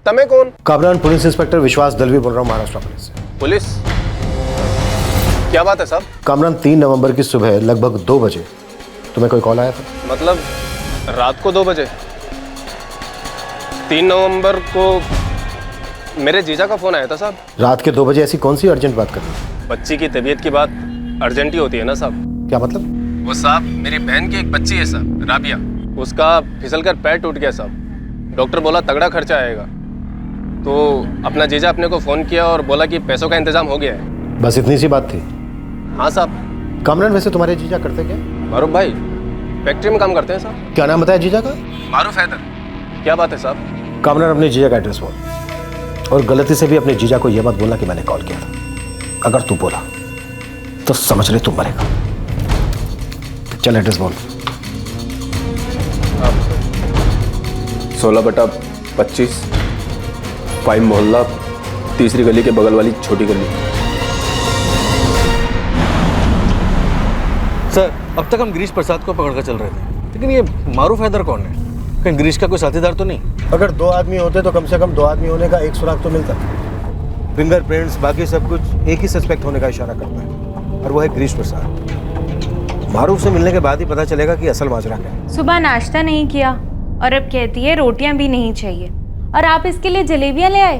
तमे कौन? कामरान पुलिस इंस्पेक्टर विश्वास दलवी बोल रहा हूँ, महाराष्ट्र पुलिस से। पुलिस? क्या बात है साहब? कामरान, 3 नवंबर की सुबह लगभग 2 बजे तुम्हें कोई कॉल आया था? मतलब रात को 2 बजे? 3 नवंबर को मेरे जीजा का फोन आया था साहब। रात के 2 बजे ऐसी कौन सी अर्जेंट बात कर रही है? बच्ची की तबीयत की बात अर्जेंट ही होती है ना साहब। क्या मतलब? वो साहब मेरी बहन की एक बच्ची है साहब, राबिया, उसका फिसलकर पैर टूट गया साहब। डॉक्टर बोला तगड़ा खर्चा आएगा, तो अपना जीजा अपने को फ़ोन किया और बोला कि पैसों का इंतजाम हो गया है। बस इतनी सी बात थी? हाँ साहब। कामरान, वैसे तुम्हारे जीजा करते क्या? मारूफ भाई फैक्ट्री में काम करते हैं साहब। क्या नाम बताया जीजा का? मारूफ हैदर। क्या बात है साहब? कामरान, अपने जीजा का एड्रेस बोल, और गलती से भी अपने जीजा को यह मत बोलना कि मैंने कॉल किया था। अगर तू बोला तो समझ ले तू मरेगा। चल एड्रेस बोल। 16/25 5 मोहल्ला, तीसरी गली के बगल वाली छोटी गली। सर, अब तक हम गिरीश प्रसाद को पकड़कर चल रहे थे, लेकिन ये मारूफ हैदर कौन है? कहीं गिरीश का कोई साथीदार तो नहीं? अगर 2 आदमी होते तो कम से कम 2 आदमी होने का एक सुराग तो मिलता। फिंगरप्रिंट्स, बाकी सब कुछ एक ही सस्पेक्ट होने का इशारा करता है, और वो है गिरीश प्रसाद। मारूफ से मिलने के बाद ही पता चलेगा कि असल माजरा क्या है। सुबह नाश्ता नहीं किया और अब कहती है रोटियां भी नहीं चाहिए, और आप इसके लिए जलेबियां ले आए।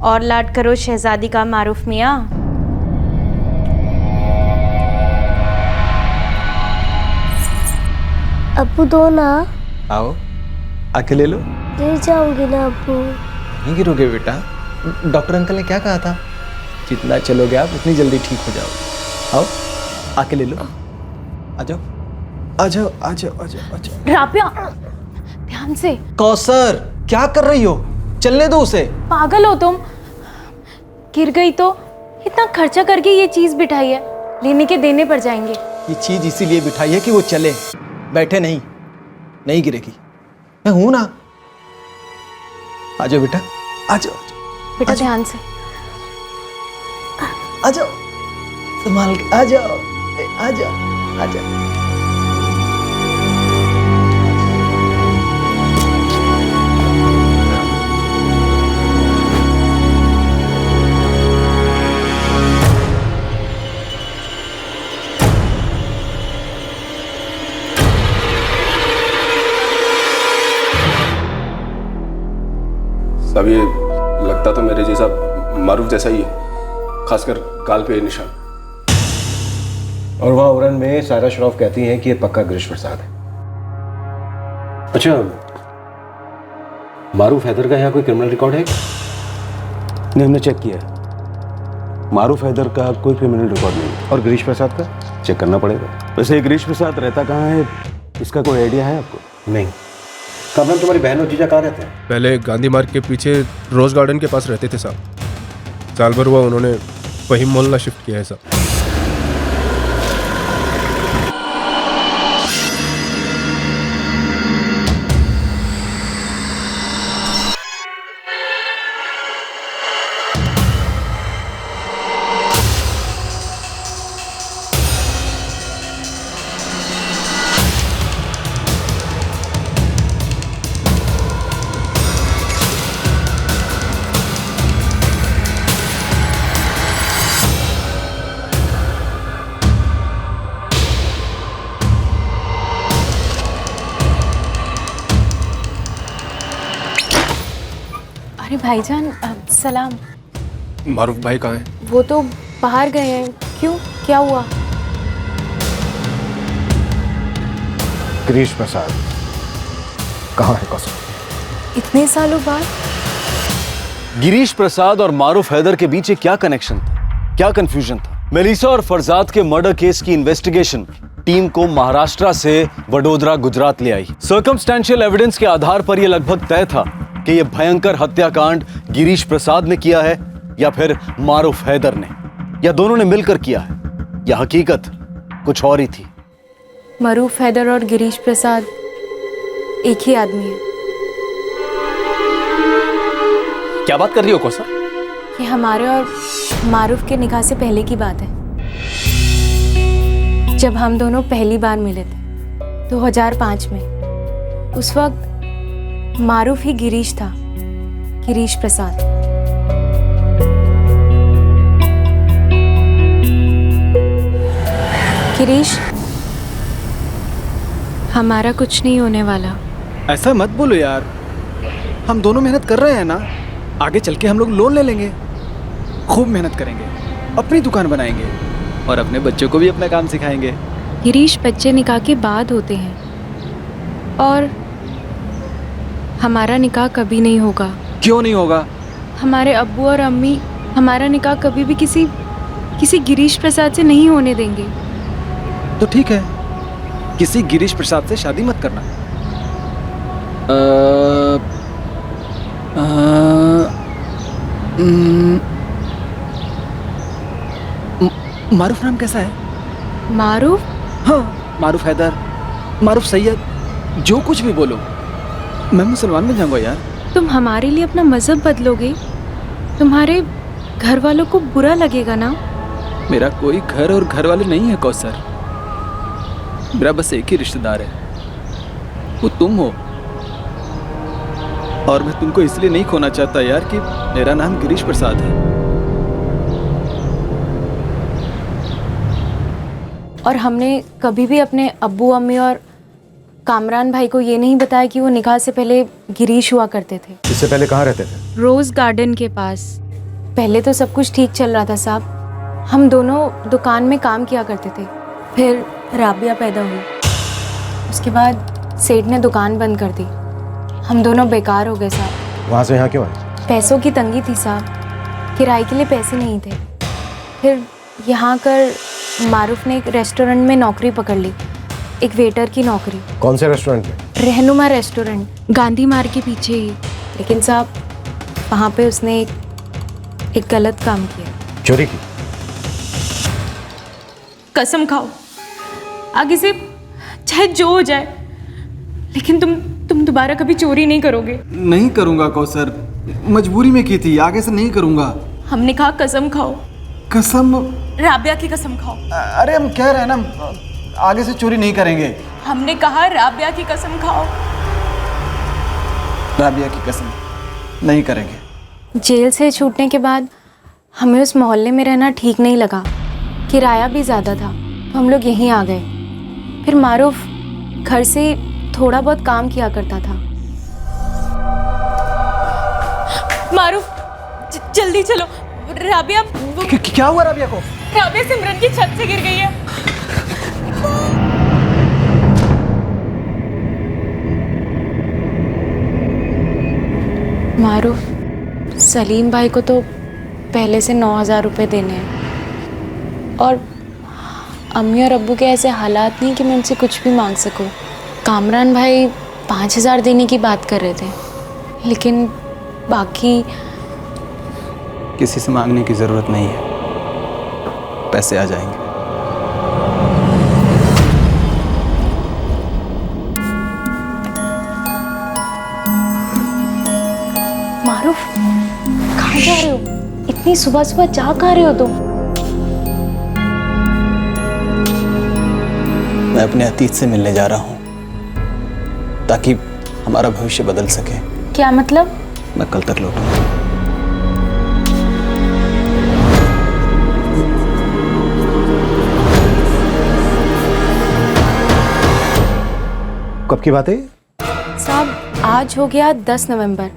और लाड करो शहजादी का मारूफ मियाँ। अब्बू दो ना। आओ आके ले लो। गिर जाऊंगी ना अब्बू। नहीं गिरोगे बेटा, डॉक्टर अंकल ने क्या कहा था, जितना चलोगे आप उतनी जल्दी ठीक हो जाओगे। आओ आके ले लो, आ जाओ आ जाओ आ जाओ आ जाओ आ जाओ। राबिया ध्यान से। कौसर क्या कर रही हो, चलने दो उसे। पागल हो तुम, गिर गई तो इतना खर्चा करके ये चीज बिठाई है, लेने के देने पड़ जाएंगे। ये चीज इसीलिए बिठाई है कि वो चले, बैठे नहीं, नहीं गिरेगी। मैं हूं ना, आ जाओ बेटा आ जाओ बेटा ध्यान से। आ जाओ, संभाल के आ जाओ आ जाओ आ जाओ। सब ये लगता तो मेरे जैसा मारूफ जैसा ही है, खासकर गाल पे निशान। और वहां उड़न में सायरा श्रॉफ कहती हैं कि ये पक्का गिरीश प्रसाद है। अच्छा, मारूफ हैदर का यहाँ कोई क्रिमिनल रिकॉर्ड है? नहीं, हमने चेक किया, मारूफ हैदर का कोई क्रिमिनल रिकॉर्ड नहीं। और गिरीश प्रसाद का चेक करना पड़ेगा। वैसे गिरीश प्रसाद रहता कहाँ है, इसका कोई आइडिया है आपको? नहीं। कामरान, तुम्हारी बहन और जीजा कहाँ रहते हैं? पहले गांधी मार्ग के पीछे रोज गार्डन के पास रहते थे साहब, साल भर हुआ उन्होंने वही मोहल्ला शिफ्ट किया है साहब। अरे भाईजान सलाम। मारूफ भाई कहाँ है? वो तो बाहर गए हैं। क्यों, क्या हुआ? गिरीश प्रसाद कहाँ है कौसर? इतने सालों बाद? गिरीश प्रसाद और मारूफ हैदर के बीच क्या कनेक्शन था, क्या कंफ्यूजन था? मेलिसा और फरजाद के मर्डर केस की इन्वेस्टिगेशन टीम को महाराष्ट्र से वडोदरा गुजरात ले आई। सर्कमस्टेंशियल एविडेंस के आधार पर यह लगभग तय था कि यह भयंकर हत्याकांड गिरीश प्रसाद ने किया है या फिर मारूफ हैदर ने, या दोनों ने मिलकर किया है, या हकीकत कुछ और ही थी। मारूफ हैदर और गिरीश प्रसाद एक ही आदमी है। क्या बात कर रही हो कौसर? ये हमारे और मारूफ के निकाह से पहले की बात है, जब हम दोनों पहली बार मिले थे 2005 में। उस वक्त मारूफ ही गिरीश था, गिरीश प्रसाद। गिरीश, हमारा कुछ नहीं होने वाला। ऐसा मत बोलो यार, हम दोनों मेहनत कर रहे हैं ना, आगे चल के हम लोग लोन ले लेंगे, खूब मेहनत करेंगे, अपनी दुकान बनाएंगे और अपने बच्चों को भी अपना काम सिखाएंगे। गिरीश, बच्चे निकाह के बाद होते हैं और हमारा निकाह कभी नहीं होगा। क्यों नहीं होगा? हमारे अब्बू और अम्मी हमारा निकाह कभी भी किसी गिरीश प्रसाद से नहीं होने देंगे। तो ठीक है, किसी गिरीश प्रसाद से शादी मत करना। मारूफ नाम कैसा है? मारूफ? हाँ, मारूफ हैदर, मारूफ सैयद, जो कुछ भी बोलो, मैं मुसलमान बन जाऊंगा यार। तुम हमारे लिए अपना मजहब बदलोगे? तुम्हारे घर वालों को बुरा लगेगा ना? मेरा कोई घर और घर वाले नहीं है कौसर, मेरा बस एक ही रिश्तेदार है, वो तुम हो। और मैं तुमको इसलिए नहीं खोना चाहता यार कि मेरा नाम गिरीश प्रसाद है। और हमने कभी भी अपने अब्बू अम्मी और कामरान भाई को ये नहीं बताया कि वो निकाह से पहले गिरीश हुआ करते थे। इससे पहले कहाँ रहते थे? रोज गार्डन के पास। पहले तो सब कुछ ठीक चल रहा था साहब, हम दोनों दुकान में काम किया करते थे। फिर राबिया पैदा हुई। उसके बाद सेठ ने दुकान बंद कर दी। हम दोनों बेकार हो गए साहब। वहाँ से यहाँ क्यों आए? पैसों की तंगी थी साहब, किराए के लिए पैसे नहीं थे। फिर यहाँ कर मारूफ ने एक रेस्टोरेंट में नौकरी पकड़ ली, एक वेटर की नौकरी। कौन से रेस्टोरेंट में? रहनुमा रेस्टोरेंट, गांधी मार्ग के पीछे ही। लेकिन साहब वहाँ पे उसने एक गलत काम किया। चोरी की? कसम खाओ आगे से चाहे जो हो जाए, लेकिन तुम दोबारा कभी चोरी नहीं करोगे। नहीं करूँगा कौसर, मजबूरी में की थी, आगे से नहीं करूँगा। हमने कहा कसम खाओ। कसम? राबिया की कसम खाओ। अरे हम कह रहे हैं ना आगे से चोरी नहीं करेंगे। हमने कहा राबिया की कसम खाओ। राबिया की कसम नहीं करेंगे। जेल से छूटने के बाद हमें उस मोहल्ले में रहना ठीक नहीं लगा, किराया भी ज़्यादा था, तो हम लोग यहीं आ गए। फिर मारूफ घर से थोड़ा बहुत काम किया करता था। मारूफ जल्दी चलो, राबिया क्या हुआ राबिया को? राबिया सिमरन की छत से गिर गई है। मारूफ सलीम भाई को तो पहले से 9,000 रुपये देने हैं, और अम्मी और अब्बू के ऐसे हालात नहीं कि मैं उनसे कुछ भी मांग सकूं। कामरान भाई 5,000 देने की बात कर रहे थे, लेकिन बाकी किसी से मांगने की ज़रूरत नहीं है, पैसे आ जाएंगे। मारूफ कहाँ जा रहे हो? इतनी सुबह सुबह जा कहाँ रहे हो तुम? मैं अपने अतीत से मिलने जा रहा हूँ, ताकि हमारा भविष्य बदल सके। क्या मतलब? मैं कल तक लौटूंगा। कब की बात है? साहब आज हो गया 10 नवंबर,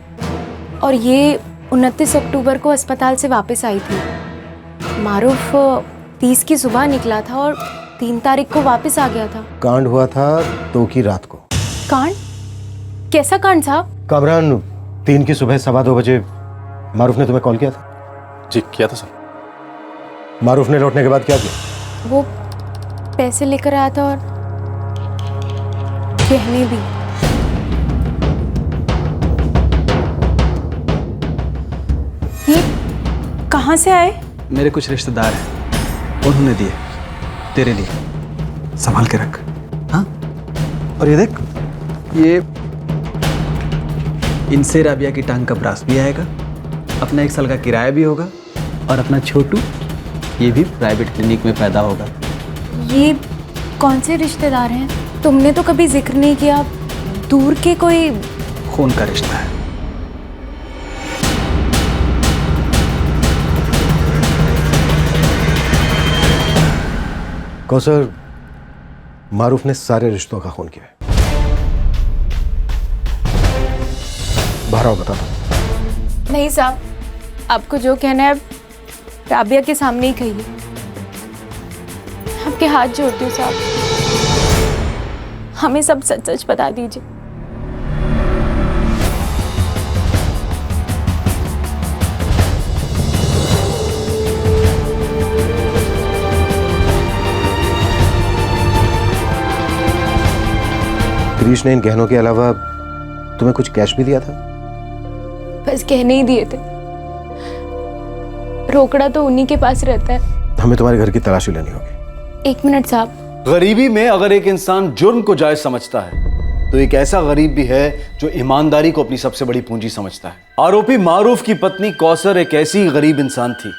और ये 29 अक्टूबर को अस्पताल से वापस आई थी। मारूफ 30 की सुबह निकला था और 3 तारीख को वापस आ गया था। कांड हुआ था 2 की रात को। कांड? कैसा कांड साहब? कामरान 3 की सुबह 2:15 बजे मारूफ ने तुम्हें कॉल किया था? जी किया था सर। मारूफ ने लौटने के बाद क्या किया? वो पैसे लेकर आया था और गहने भी। ये कहाँ से आए? मेरे कुछ रिश्तेदार हैं, उन्होंने दिए तेरे लिए, संभाल के रख। हाँ, और ये देख, ये इनसे राबिया की टांग का ब्रास भी आएगा, अपना 1 साल का किराया भी होगा, और अपना छोटू ये भी प्राइवेट क्लिनिक में पैदा होगा। ये कौन से रिश्तेदार हैं? तुमने तो कभी जिक्र नहीं किया। दूर के कोई? खून का रिश्ता है। कौसर, मारूफ ने सारे रिश्तों का खून किया है। बाहर आओ, बता दो। नहीं साहब, आपको जो कहना है राबिया के सामने ही कहिए। आपके हाथ जोड़ती हूँ साहब, हमें सब सच सच बता दीजिए। गिरीश ने इन गहनों के अलावा तुम्हें कुछ कैश भी दिया था? बस कहने ही दिए थे, रोकड़ा तो उन्हीं के पास रहता है। हमें तुम्हारे घर की तलाशी लेनी होगी। 1 मिनट साहब। गरीबी में अगर एक इंसान जुर्म को जायज समझता है, तो एक ऐसा गरीब भी है जो ईमानदारी को अपनी सबसे बड़ी पूंजी समझता है। आरोपी मारूफ की पत्नी कौसर एक ऐसी गरीब इंसान थी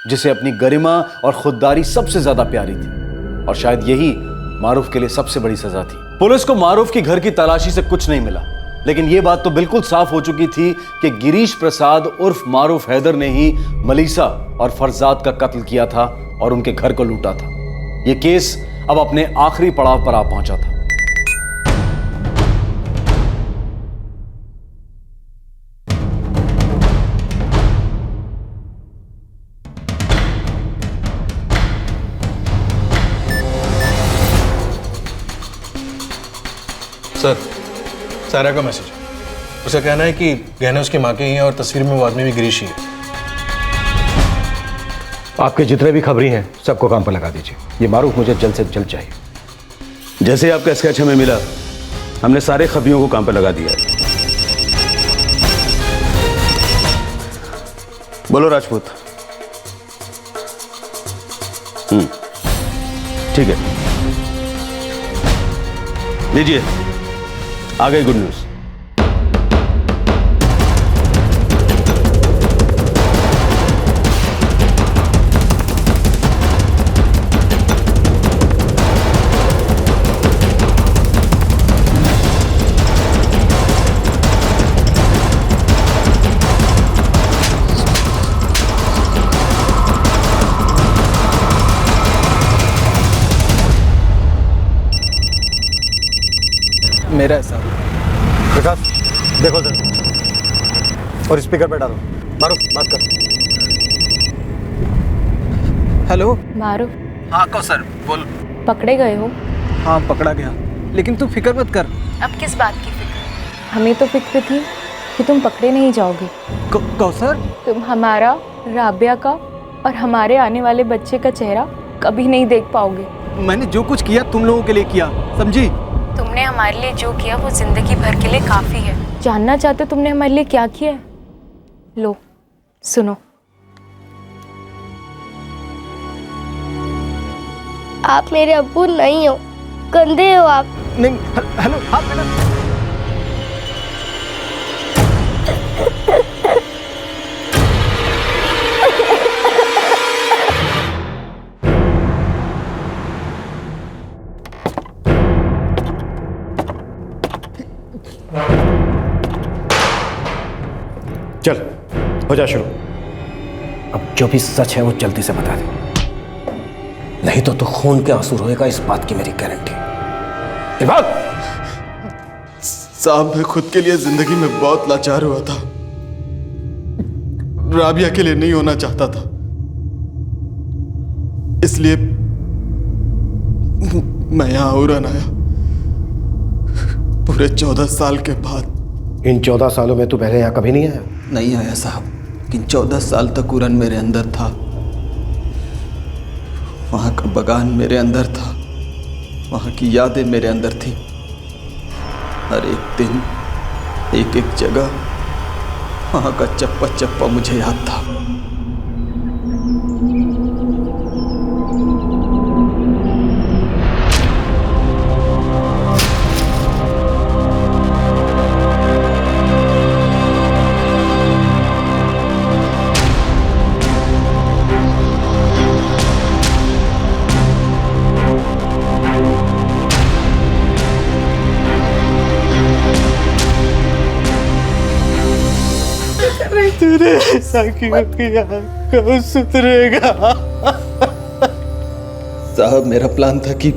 जिसे अपनी गरिमा और खुददारी सबसे ज्यादा प्यारी थी, और शायद यही मारूफ के लिए सबसे बड़ी सजा थी। पुलिस को मारूफ की घर की तलाशी से कुछ नहीं मिला, लेकिन यह बात तो बिल्कुल साफ हो चुकी थी कि गिरीश प्रसाद उर्फ मारूफ हैदर ने ही मलीसा और फरजाद का कत्ल किया था और उनके घर को लूटा था। यह केस अब अपने आखिरी पड़ाव पर आ पहुंचा था। सर, सारा का मैसेज। उसका कहना है कि गहने उसकी माँ के ही हैं और तस्वीर में वो आदमी भी गिरीश ही है। आपके जितने भी खबरी हैं सबको काम पर लगा दीजिए। ये मारूफ मुझे जल्द से जल्द चाहिए। जैसे आपका स्केच हमें मिला, हमने सारे खबरियों को काम पर लगा दिया है। बोलो राजपूत। ठीक है, लीजिए, आ गई गुड न्यूज। मेरा है साहब। विकास देखो जरा और स्पीकर पे डालो। मारूफ बात कर। हेलो मारूफ। हाँ कौसर बोल। पकड़े गए हो? हाँ पकड़ा गया, लेकिन तू फिक्र मत कर। अब किस बात की फिक्र? हमें तो फिक्र थी कि तुम पकड़े नहीं जाओगे। कौसर, तुम हमारा, राबिया का और हमारे आने वाले बच्चे का चेहरा कभी नहीं देख पाओगे। मैंने जो कुछ किया तुम लोगों के लिए किया, समझी? तुमने हमारे लिए जो किया वो जिंदगी भर के लिए काफी है। जानना चाहते हो तुमने हमारे लिए क्या किया है? लो सुनो। आप मेरे अब्बू नहीं हो, गंदे हो आप। नहीं, हेलो हाँ मैडम। चल हो जा शुरू। अब जो भी सच है वो जल्दी से बता दे, नहीं तो तू खून के आंसू रोएगा, इस बात की मेरी गारंटी। साहब मैं खुद के लिए जिंदगी में बहुत लाचार हुआ था, राबिया के लिए नहीं होना चाहता था, इसलिए मैं यहां उड़न आया पूरे 14 साल के बाद। इन 14 सालों में तू पहले यहाँ कभी नहीं आया? नहीं आया साहब, लेकिन 14 साल तक उड़न मेरे अंदर था, वहां का बगान मेरे अंदर था, वहां की यादें मेरे अंदर थी। हर एक दिन, एक एक जगह, वहां का चप्पा चप्पा मुझे याद था। तूने ऐसा क्यों किया? कब सुधरेगा? साहब मेरा प्लान था कि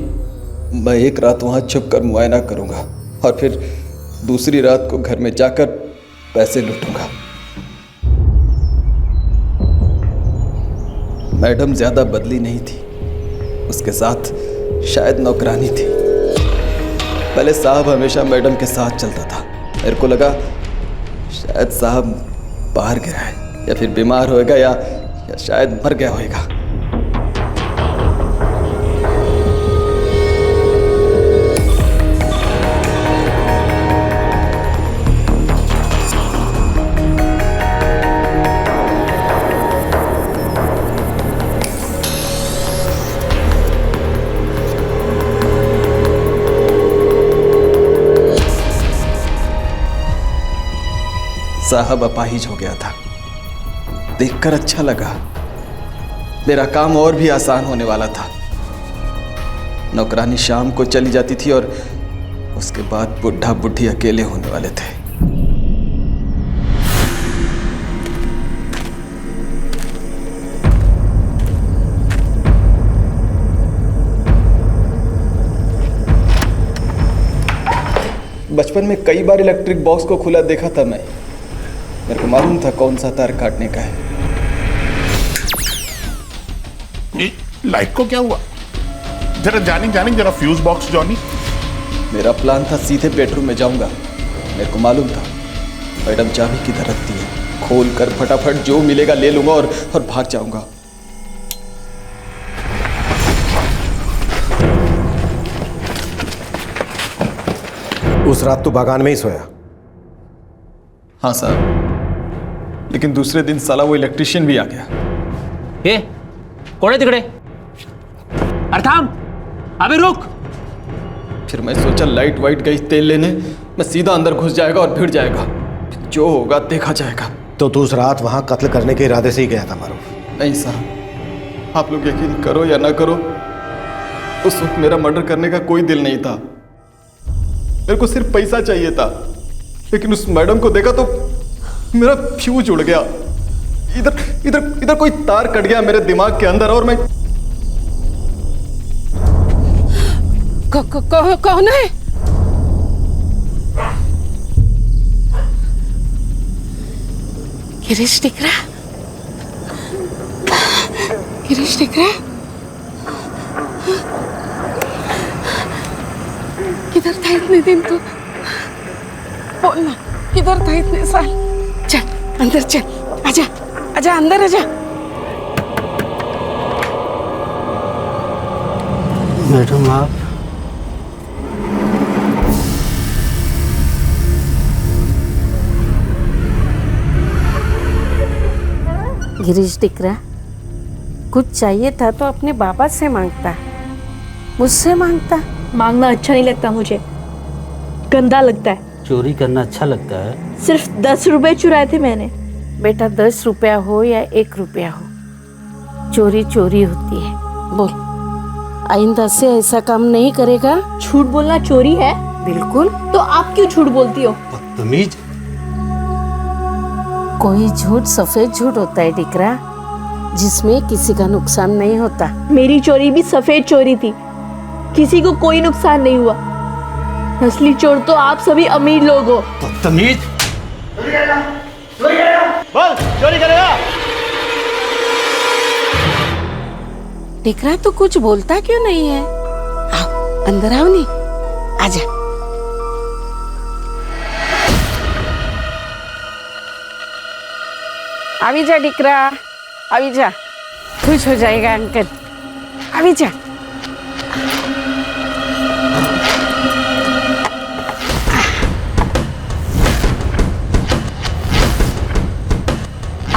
मैं एक रात वहां छुप कर मुआयना करूंगा और फिर दूसरी रात को घर में जाकर पैसे लूटूंगा। मैडम ज्यादा बदली नहीं थी, उसके साथ शायद नौकरानी थी। पहले साहब हमेशा मैडम के साथ चलता था, मेरे को लगा शायद साहब बाहर गया है या फिर बीमार होएगा या शायद मर गया होएगा। साहब अपाहिज हो गया था, देखकर अच्छा लगा। मेरा काम और भी आसान होने वाला था। नौकरानी शाम को चली जाती थी और उसके बाद बुढ़ा बुढ़ी अकेले होने वाले थे। बचपन में कई बार इलेक्ट्रिक बॉक्स को खुला देखा था मैं, मेरे को मालूम था कौन सा तार काटने का है। लाइट को क्या हुआ? जरा जानी जरा फ्यूज बॉक्स जॉनी। मेरा प्लान था सीधे बेडरूम में जाऊंगा। मेरे को मालूम था मैडम चाबी किधर रखती है, खोल कर फटाफट जो मिलेगा ले लूंगा और भाग जाऊंगा। उस रात तो बागान में ही सोया? हाँ साहब, लेकिन दूसरे दिन साला वो इलेक्ट्रिशियन भी आ गया। ए कौन है तिकडे? अरे थांब, अबे रुक। फिर मैं सोचा लाइट वाइट गई तेल लेने, मैं सीधा अंदर घुस जाएगा और भिड़ जाएगा, जो होगा देखा जाएगा। तो तू उस रात वहां कत्ल करने के इरादे से ही गया था मारूफ? नहीं साहब, आप लोग यकीन करो या ना करो, उस वक्त मेरा मर्डर करने का कोई दिल नहीं था। मेरे को सिर्फ पैसा चाहिए था, लेकिन उस मैडम को देखा तो मेरा फ्यूज उड़ गया। इधर इधर इधर कोई तार कट गया मेरे दिमाग के अंदर और मैं कौन है? गिरीश दिख रहा? गिरीश दिख रहा? किधर था इतने दिन तू? बोलना, किधर था इतने साल? चल अंदर चल, आजा आजा अंदर आजा। मैडम आप गिरीश दिख रहा? कुछ चाहिए था तो अपने बाबा से मांगता, मुझसे मांगता। मांगना अच्छा नहीं लगता मुझे, गंदा लगता है। चोरी करना अच्छा लगता है? सिर्फ 10 रुपए चुराए थे मैंने। बेटा 10 रुपया हो या 1 रुपया हो, चोरी चोरी होती है। बोल, आइंदा से ऐसा काम नहीं करेगा? झूठ बोलना चोरी है? बिल्कुल। तो आप क्यों झूठ बोलती हो? बदतमीज। कोई झूठ सफेद झूठ होता है डिकरा, जिसमें किसी का नुकसान नहीं होता। मेरी चोरी भी सफेद चोरी थी, किसी को कोई नुकसान नहीं हुआ। असली चोर तो आप सभी अमीर लोग हो। बदतमीज। बोल, चोरी करेगा? डिकरा तो कुछ बोलता क्यों नहीं है? आओ अंदर आओ, नहीं आजा। अभी जा डिकरा, अभी जा, खुश हो जाएगा अंकल। अभी जा।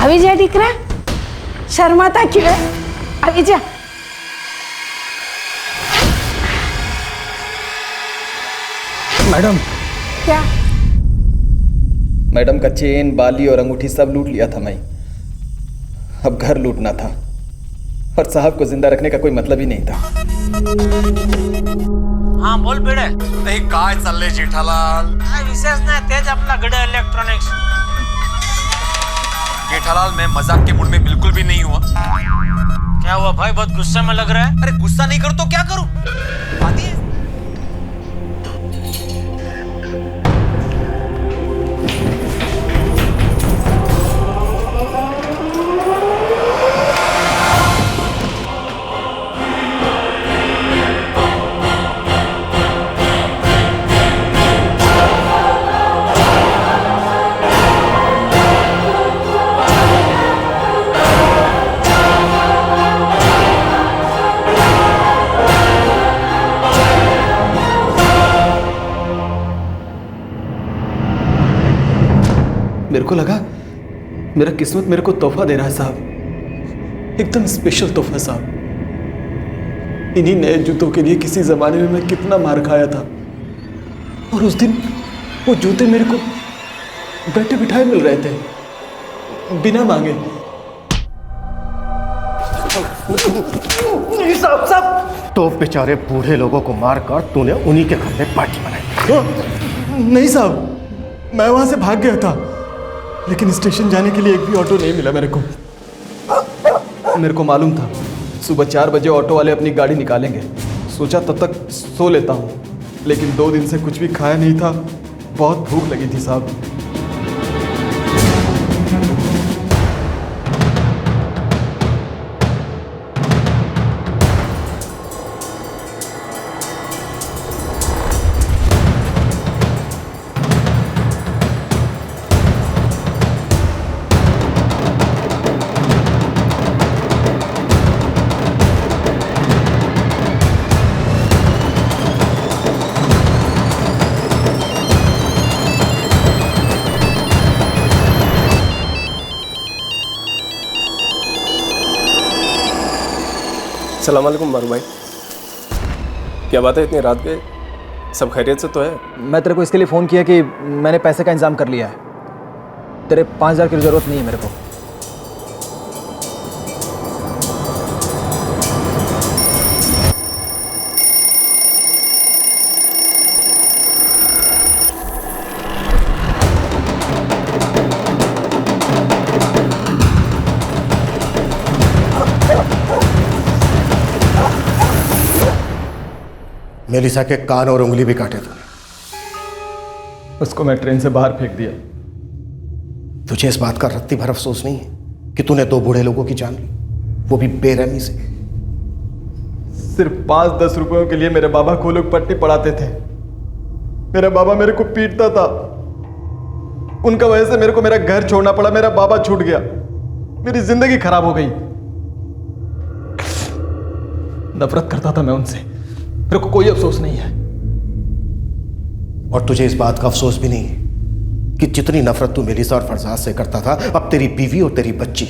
अभी जा डिकरा, शर्माता क्यों है? अभी जा। मैडम। क्या? मैडम का चेन, बाली और अंगूठी सब लूट लिया था मैं। अब घर लूटना था और साहब को जिंदा रखने का कोई मतलब ही नहीं था। हाँ बोल बेड़े। नाही काय चाललंय जेठालाल? काय विशेष नाही, तेज आपला गडे इलेक्ट्रॉनिक्स। जेठालाल मैं मजाक के मूड में बिल्कुल भी नहीं हुआ। क्या हुआ भाई, बहुत गुस्से में लग रहा है? अरे गुस्सा नहीं करूं तो क्या करूं? आती है। मेरे को लगा मेरा किस्मत मेरे को तोहफा दे रहा है साहब, एकदम स्पेशल तोहफा साहब। इन्हीं नए जूतों के लिए किसी जमाने में मैं कितना मार खाया था, और उस दिन वो जूते मेरे को बैठे बिठाए मिल रहे थे, बिना मांगे। साहब तो बेचारे बूढ़े लोगों को मारकर तूने उन्हीं के घर में पार्टी बनाई? नहीं साहब, मैं वहां से भाग गया था, लेकिन स्टेशन जाने के लिए एक भी ऑटो नहीं मिला मेरे को। मेरे को मालूम था सुबह 4 बजे ऑटो वाले अपनी गाड़ी निकालेंगे। सोचा तब तक सो लेता हूँ, लेकिन 2 दिन से कुछ भी खाया नहीं था, बहुत भूख लगी थी साहब। सलाम वालेकुम मारू भाई। क्या बात है, इतनी रात के सब खैरियत से तो है? मैं तेरे को इसके लिए फ़ोन किया कि मैंने पैसे का इंतजाम कर लिया है। तेरे 5,000 की ज़रूरत नहीं है मेरे को। मेलिसा के कान और उंगली भी काटे तूने। उसको मैं ट्रेन से बाहर फेंक दिया। तुझे इस बात का रत्ती भर अफसोस नहीं है कि तूने 2 बूढ़े लोगों की जान ली, वो भी बेरहमी से? सिर्फ 5-10 रुपयों के लिए मेरे बाबा को लोग पट्टी पढ़ाते थे। मेरा बाबा मेरे को पीटता था। उनका वजह से मेरे को मेरा घर छोड़ना पड़ा, मेरा बाबा छूट गया, मेरी जिंदगी खराब हो गई। नफरत करता था मैं उनसे, मेरे को कोई अफसोस नहीं है। और तुझे इस बात का अफसोस भी नहीं है कि जितनी नफरत तू मेलिसा और फरजाद से करता था, अब तेरी बीवी और तेरी बच्ची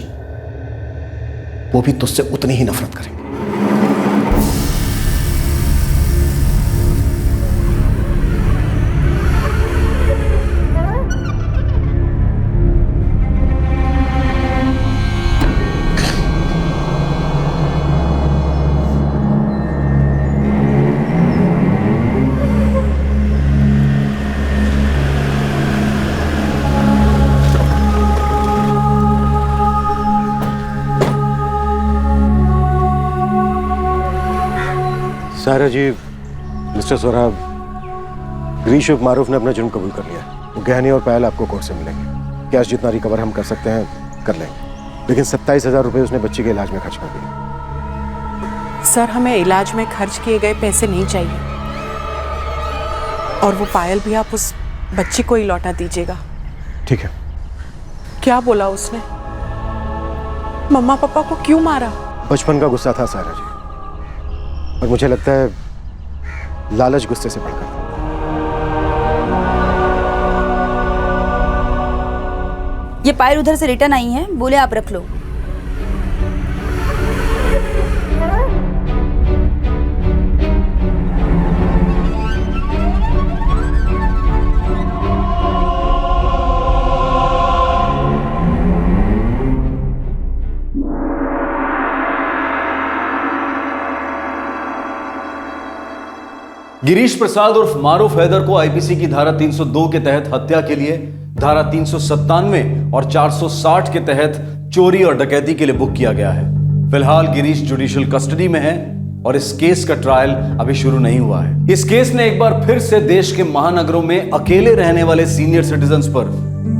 वो भी तुझसे उतनी ही नफरत करेंगे। सायरा जी, मिस्टर सोहराब, गिरीश उर्फ मारूफ ने अपना जुर्म कबूल कर लिया। वो गहने और पायल आपको कोर्ट से मिलेंगे। कैश जितना रिकवर हम कर सकते हैं कर लेंगे, लेकिन 27,000 रुपये उसने बच्ची के इलाज में खर्च कर दिए। सर, हमें इलाज में खर्च किए गए पैसे नहीं चाहिए, और वो पायल भी आप उस बच्ची को ही लौटा दीजिएगा। ठीक है। क्या बोला उसने? मम्मा पापा को क्यों मारा? बचपन का गुस्सा था सायरा जी, और मुझे लगता है लालच गुस्से से बढ़कर। ये पायल उधर से रिटर्न आई है, बोले आप रख लो। गिरीश प्रसाद उर्फ मारूफ हैदर को आईपीसी की धारा 302 के तहत हत्या के लिए, धारा 397 और 460 के तहत चोरी और डकैती के लिए बुक किया गया है। फिलहाल गिरीश जुडिशियल कस्टडी में है और इस केस का ट्रायल अभी शुरू नहीं हुआ है। इस केस ने एक बार फिर से देश के महानगरों में अकेले रहने वाले सीनियर सिटीजन्स पर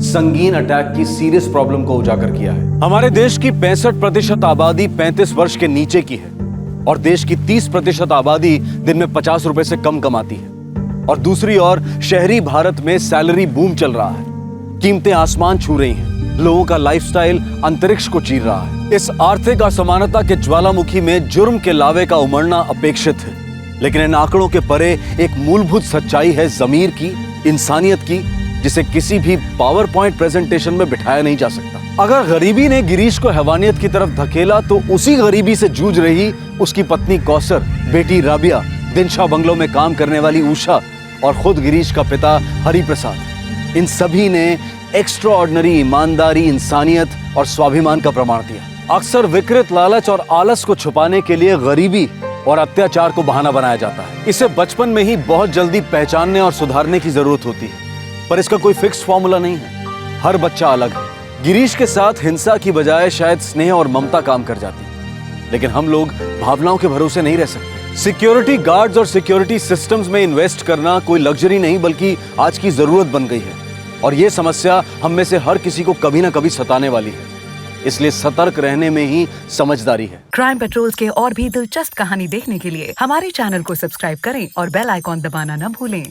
संगीन अटैक की सीरियस प्रॉब्लम को उजागर किया है। हमारे देश की 65% आबादी 35 वर्ष के नीचे की है और देश की 30% आबादी दिन में 50 रुपए से कम कमाती है। और दूसरी ओर शहरी भारत में सैलरी बूम चल रहा है, कीमतें आसमान छू रही हैं, लोगों का लाइफस्टाइल अंतरिक्ष को चीर रहा है। इस आर्थिक असमानता के ज्वालामुखी में जुर्म के लावे का उमड़ना अपेक्षित है, लेकिन इन आंकड़ों के परे एक मूलभूत सच्चाई है ज़मीर की, इंसानियत की, जिसे किसी भी पावर पॉइंट प्रेजेंटेशन में बिठाया नहीं जा सकता। अगर गरीबी ने गिरीश को हैवानियत की तरफ धकेला तो उसी गरीबी से जूझ रही उसकी पत्नी कौसर, बेटी राबिया, दिनशा बंगलों में काम करने वाली उषा और खुद गिरीश का पिता हरि प्रसाद, इन सभी ने एक्स्ट्राऑर्डिनरी ईमानदारी, इंसानियत और स्वाभिमान का प्रमाण दिया। अक्सर विकृत लालच और आलस को छुपाने के लिए गरीबी और अत्याचार को बहाना बनाया जाता है। इसे बचपन में ही बहुत जल्दी पहचानने और सुधारने की जरूरत होती है, पर इसका कोई फिक्स फॉर्मूला नहीं है। हर बच्चा अलग है। गिरीश के साथ हिंसा की बजाय शायद स्नेह और ममता काम कर जाती, लेकिन हम लोग भावनाओं के भरोसे नहीं रह सकते। सिक्योरिटी गार्ड्स और सिक्योरिटी सिस्टम्स में इन्वेस्ट करना कोई लग्जरी नहीं बल्कि आज की जरूरत बन गई है, और यह समस्या हम में से हर किसी को कभी ना कभी सताने वाली है। इसलिए सतर्क रहने में ही समझदारी है। क्राइम पेट्रोल्स के और भी दिलचस्प कहानी देखने के लिए हमारे चैनल को सब्सक्राइब करें और बेल आइकॉन दबाना न भूलें।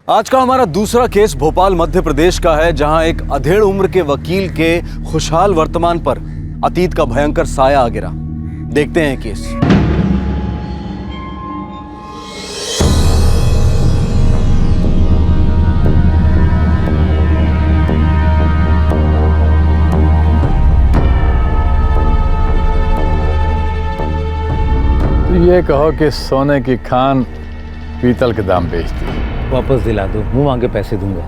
आज का हमारा दूसरा केस भोपाल मध्य प्रदेश का है, जहां एक अधेड़ उम्र के वकील के खुशहाल वर्तमान पर अतीत का भयंकर साया आ गिरा। देखते हैं केस। ये कहो कि सोने की खान पीतल के दाम बेचती है। वापस दिला दो, मुंह मांगे पैसे दूंगा।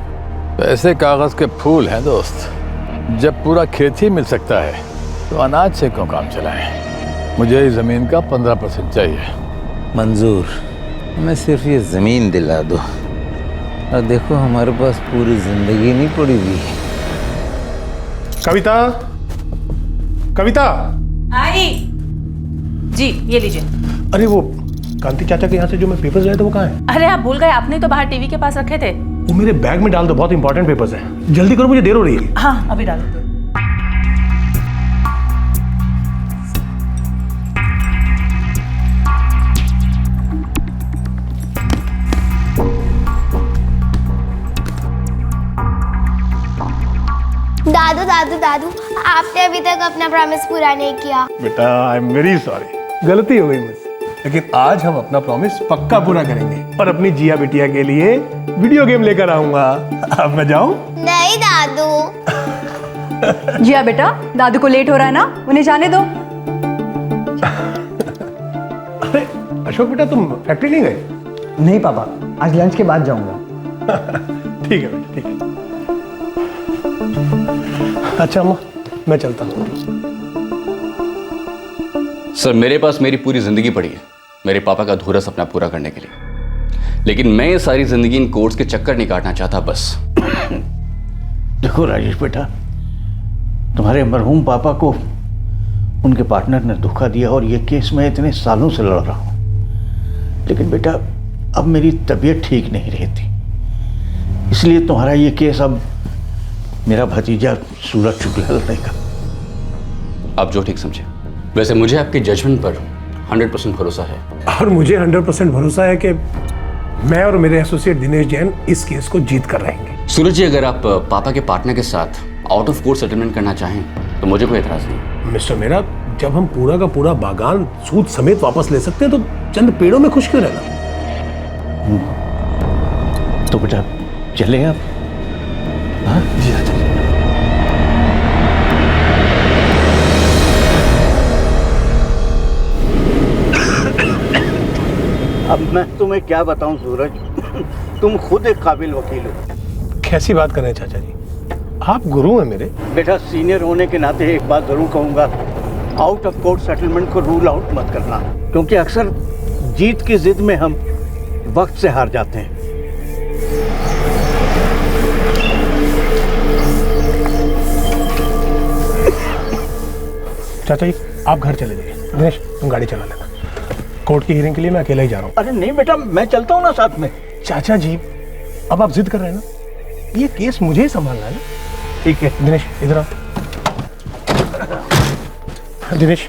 पैसे कागज के फूल हैं दोस्त। जब पूरा खेत ही मिल सकता है तो अनाज से क्यों काम चलाएं? मुझे इस जमीन का 15% चाहिए। मंजूर, मैं सिर्फ ये जमीन दिला दो और देखो हमारे पास पूरी जिंदगी नहीं पड़ी हुई। कविता, कविता। आई जी, ये लीजिए। अरे वो कांति चाचा के यहाँ से जो मैं पेपर्स लाया था वो कहाँ है? अरे आप भूल गए, आपने तो बाहर टीवी के पास रखे थे। वो मेरे बैग में डाल दो, बहुत इंपॉर्टेंट पेपर्स हैं। जल्दी करो, मुझे देर हो रही है। हाँ, अभी डाल दो। दादू दादू दादू, आपने अभी तक अपना प्रॉमिस पूरा नहीं किया। बेटा, आई एम वेरी सॉरी, गलती हो गई मुझसे। लेकिन आज हम अपना प्रॉमिस पक्का पूरा करेंगे और अपनी जिया बिटिया के लिए वीडियो गेम लेकर आऊंगा। अब मैं जाऊं? नहीं दादू। जिया बेटा, दादू को लेट हो रहा है ना, उन्हें जाने दो। अरे अशोक बेटा, तुम फैक्ट्री नहीं गए? नहीं पापा, आज लंच के बाद जाऊंगा। ठीक है बेटा, ठीक है। अच्छा अम्मा, मैं चलता हूँ। सर, मेरे पास मेरी पूरी जिंदगी पड़ी है मेरे पापा का अधूरा सपना पूरा करने के लिए, लेकिन मैं ये सारी जिंदगी इन कोर्ट्स के चक्कर नहीं काटना चाहता बस। देखो राजेश बेटा, तुम्हारे मरहूम पापा को उनके पार्टनर ने धोखा दिया और ये केस मैं इतने सालों से लड़ रहा हूँ, लेकिन बेटा अब मेरी तबीयत ठीक नहीं रहती, इसलिए तुम्हारा ये केस अब मेरा भतीजा सूरज शुक्ला लड़ेगा। आप जो ठीक समझे। वैसे मुझे आपके जजमेंट पर 100% भरोसा है। और मुझे 100% भरोसा है कि मैं और मेरे एसोसिएट दिनेश जैन इस केस को जीत कर रहेंगे। सूरज जी, अगर आप पापा के पार्टनर के साथ आउट ऑफ कोर्ट सेटलमेंट करना चाहें तो मुझे कोई एतराज नहीं। मिस्टर मेरा, जब हम पूरा का पूरा बागान सूद समेत वापस ले सकते हैं तो चंद पेड़ों में खुश क्यों रहना? तो बेटा चले आप? हाँ जी, अच्छा। अब मैं तुम्हें क्या बताऊं सूरज, तुम खुद एक काबिल वकील हो। कैसी बात कर रहे हैं चाचा जी, आप गुरु हैं मेरे। बेटा, सीनियर होने के नाते एक बात जरूर कहूंगा, आउट ऑफ कोर्ट सेटलमेंट को रूल आउट मत करना, क्योंकि अक्सर जीत की जिद में हम वक्त से हार जाते हैं। चाचा जी, आप घर चले जाइए। दिनेश, तुम गाड़ी चला लेना। कोर्ट की हियरिंग के लिए मैं अकेला ही जा रहा हूँ। अरे नहीं बेटा, मैं चलता हूँ ना साथ में। चाचा जी, अब आप जिद कर रहे हैं ना, ये केस मुझे ही संभालना है ना। ठीक है दिनेश, इधर आओ। दिनेश,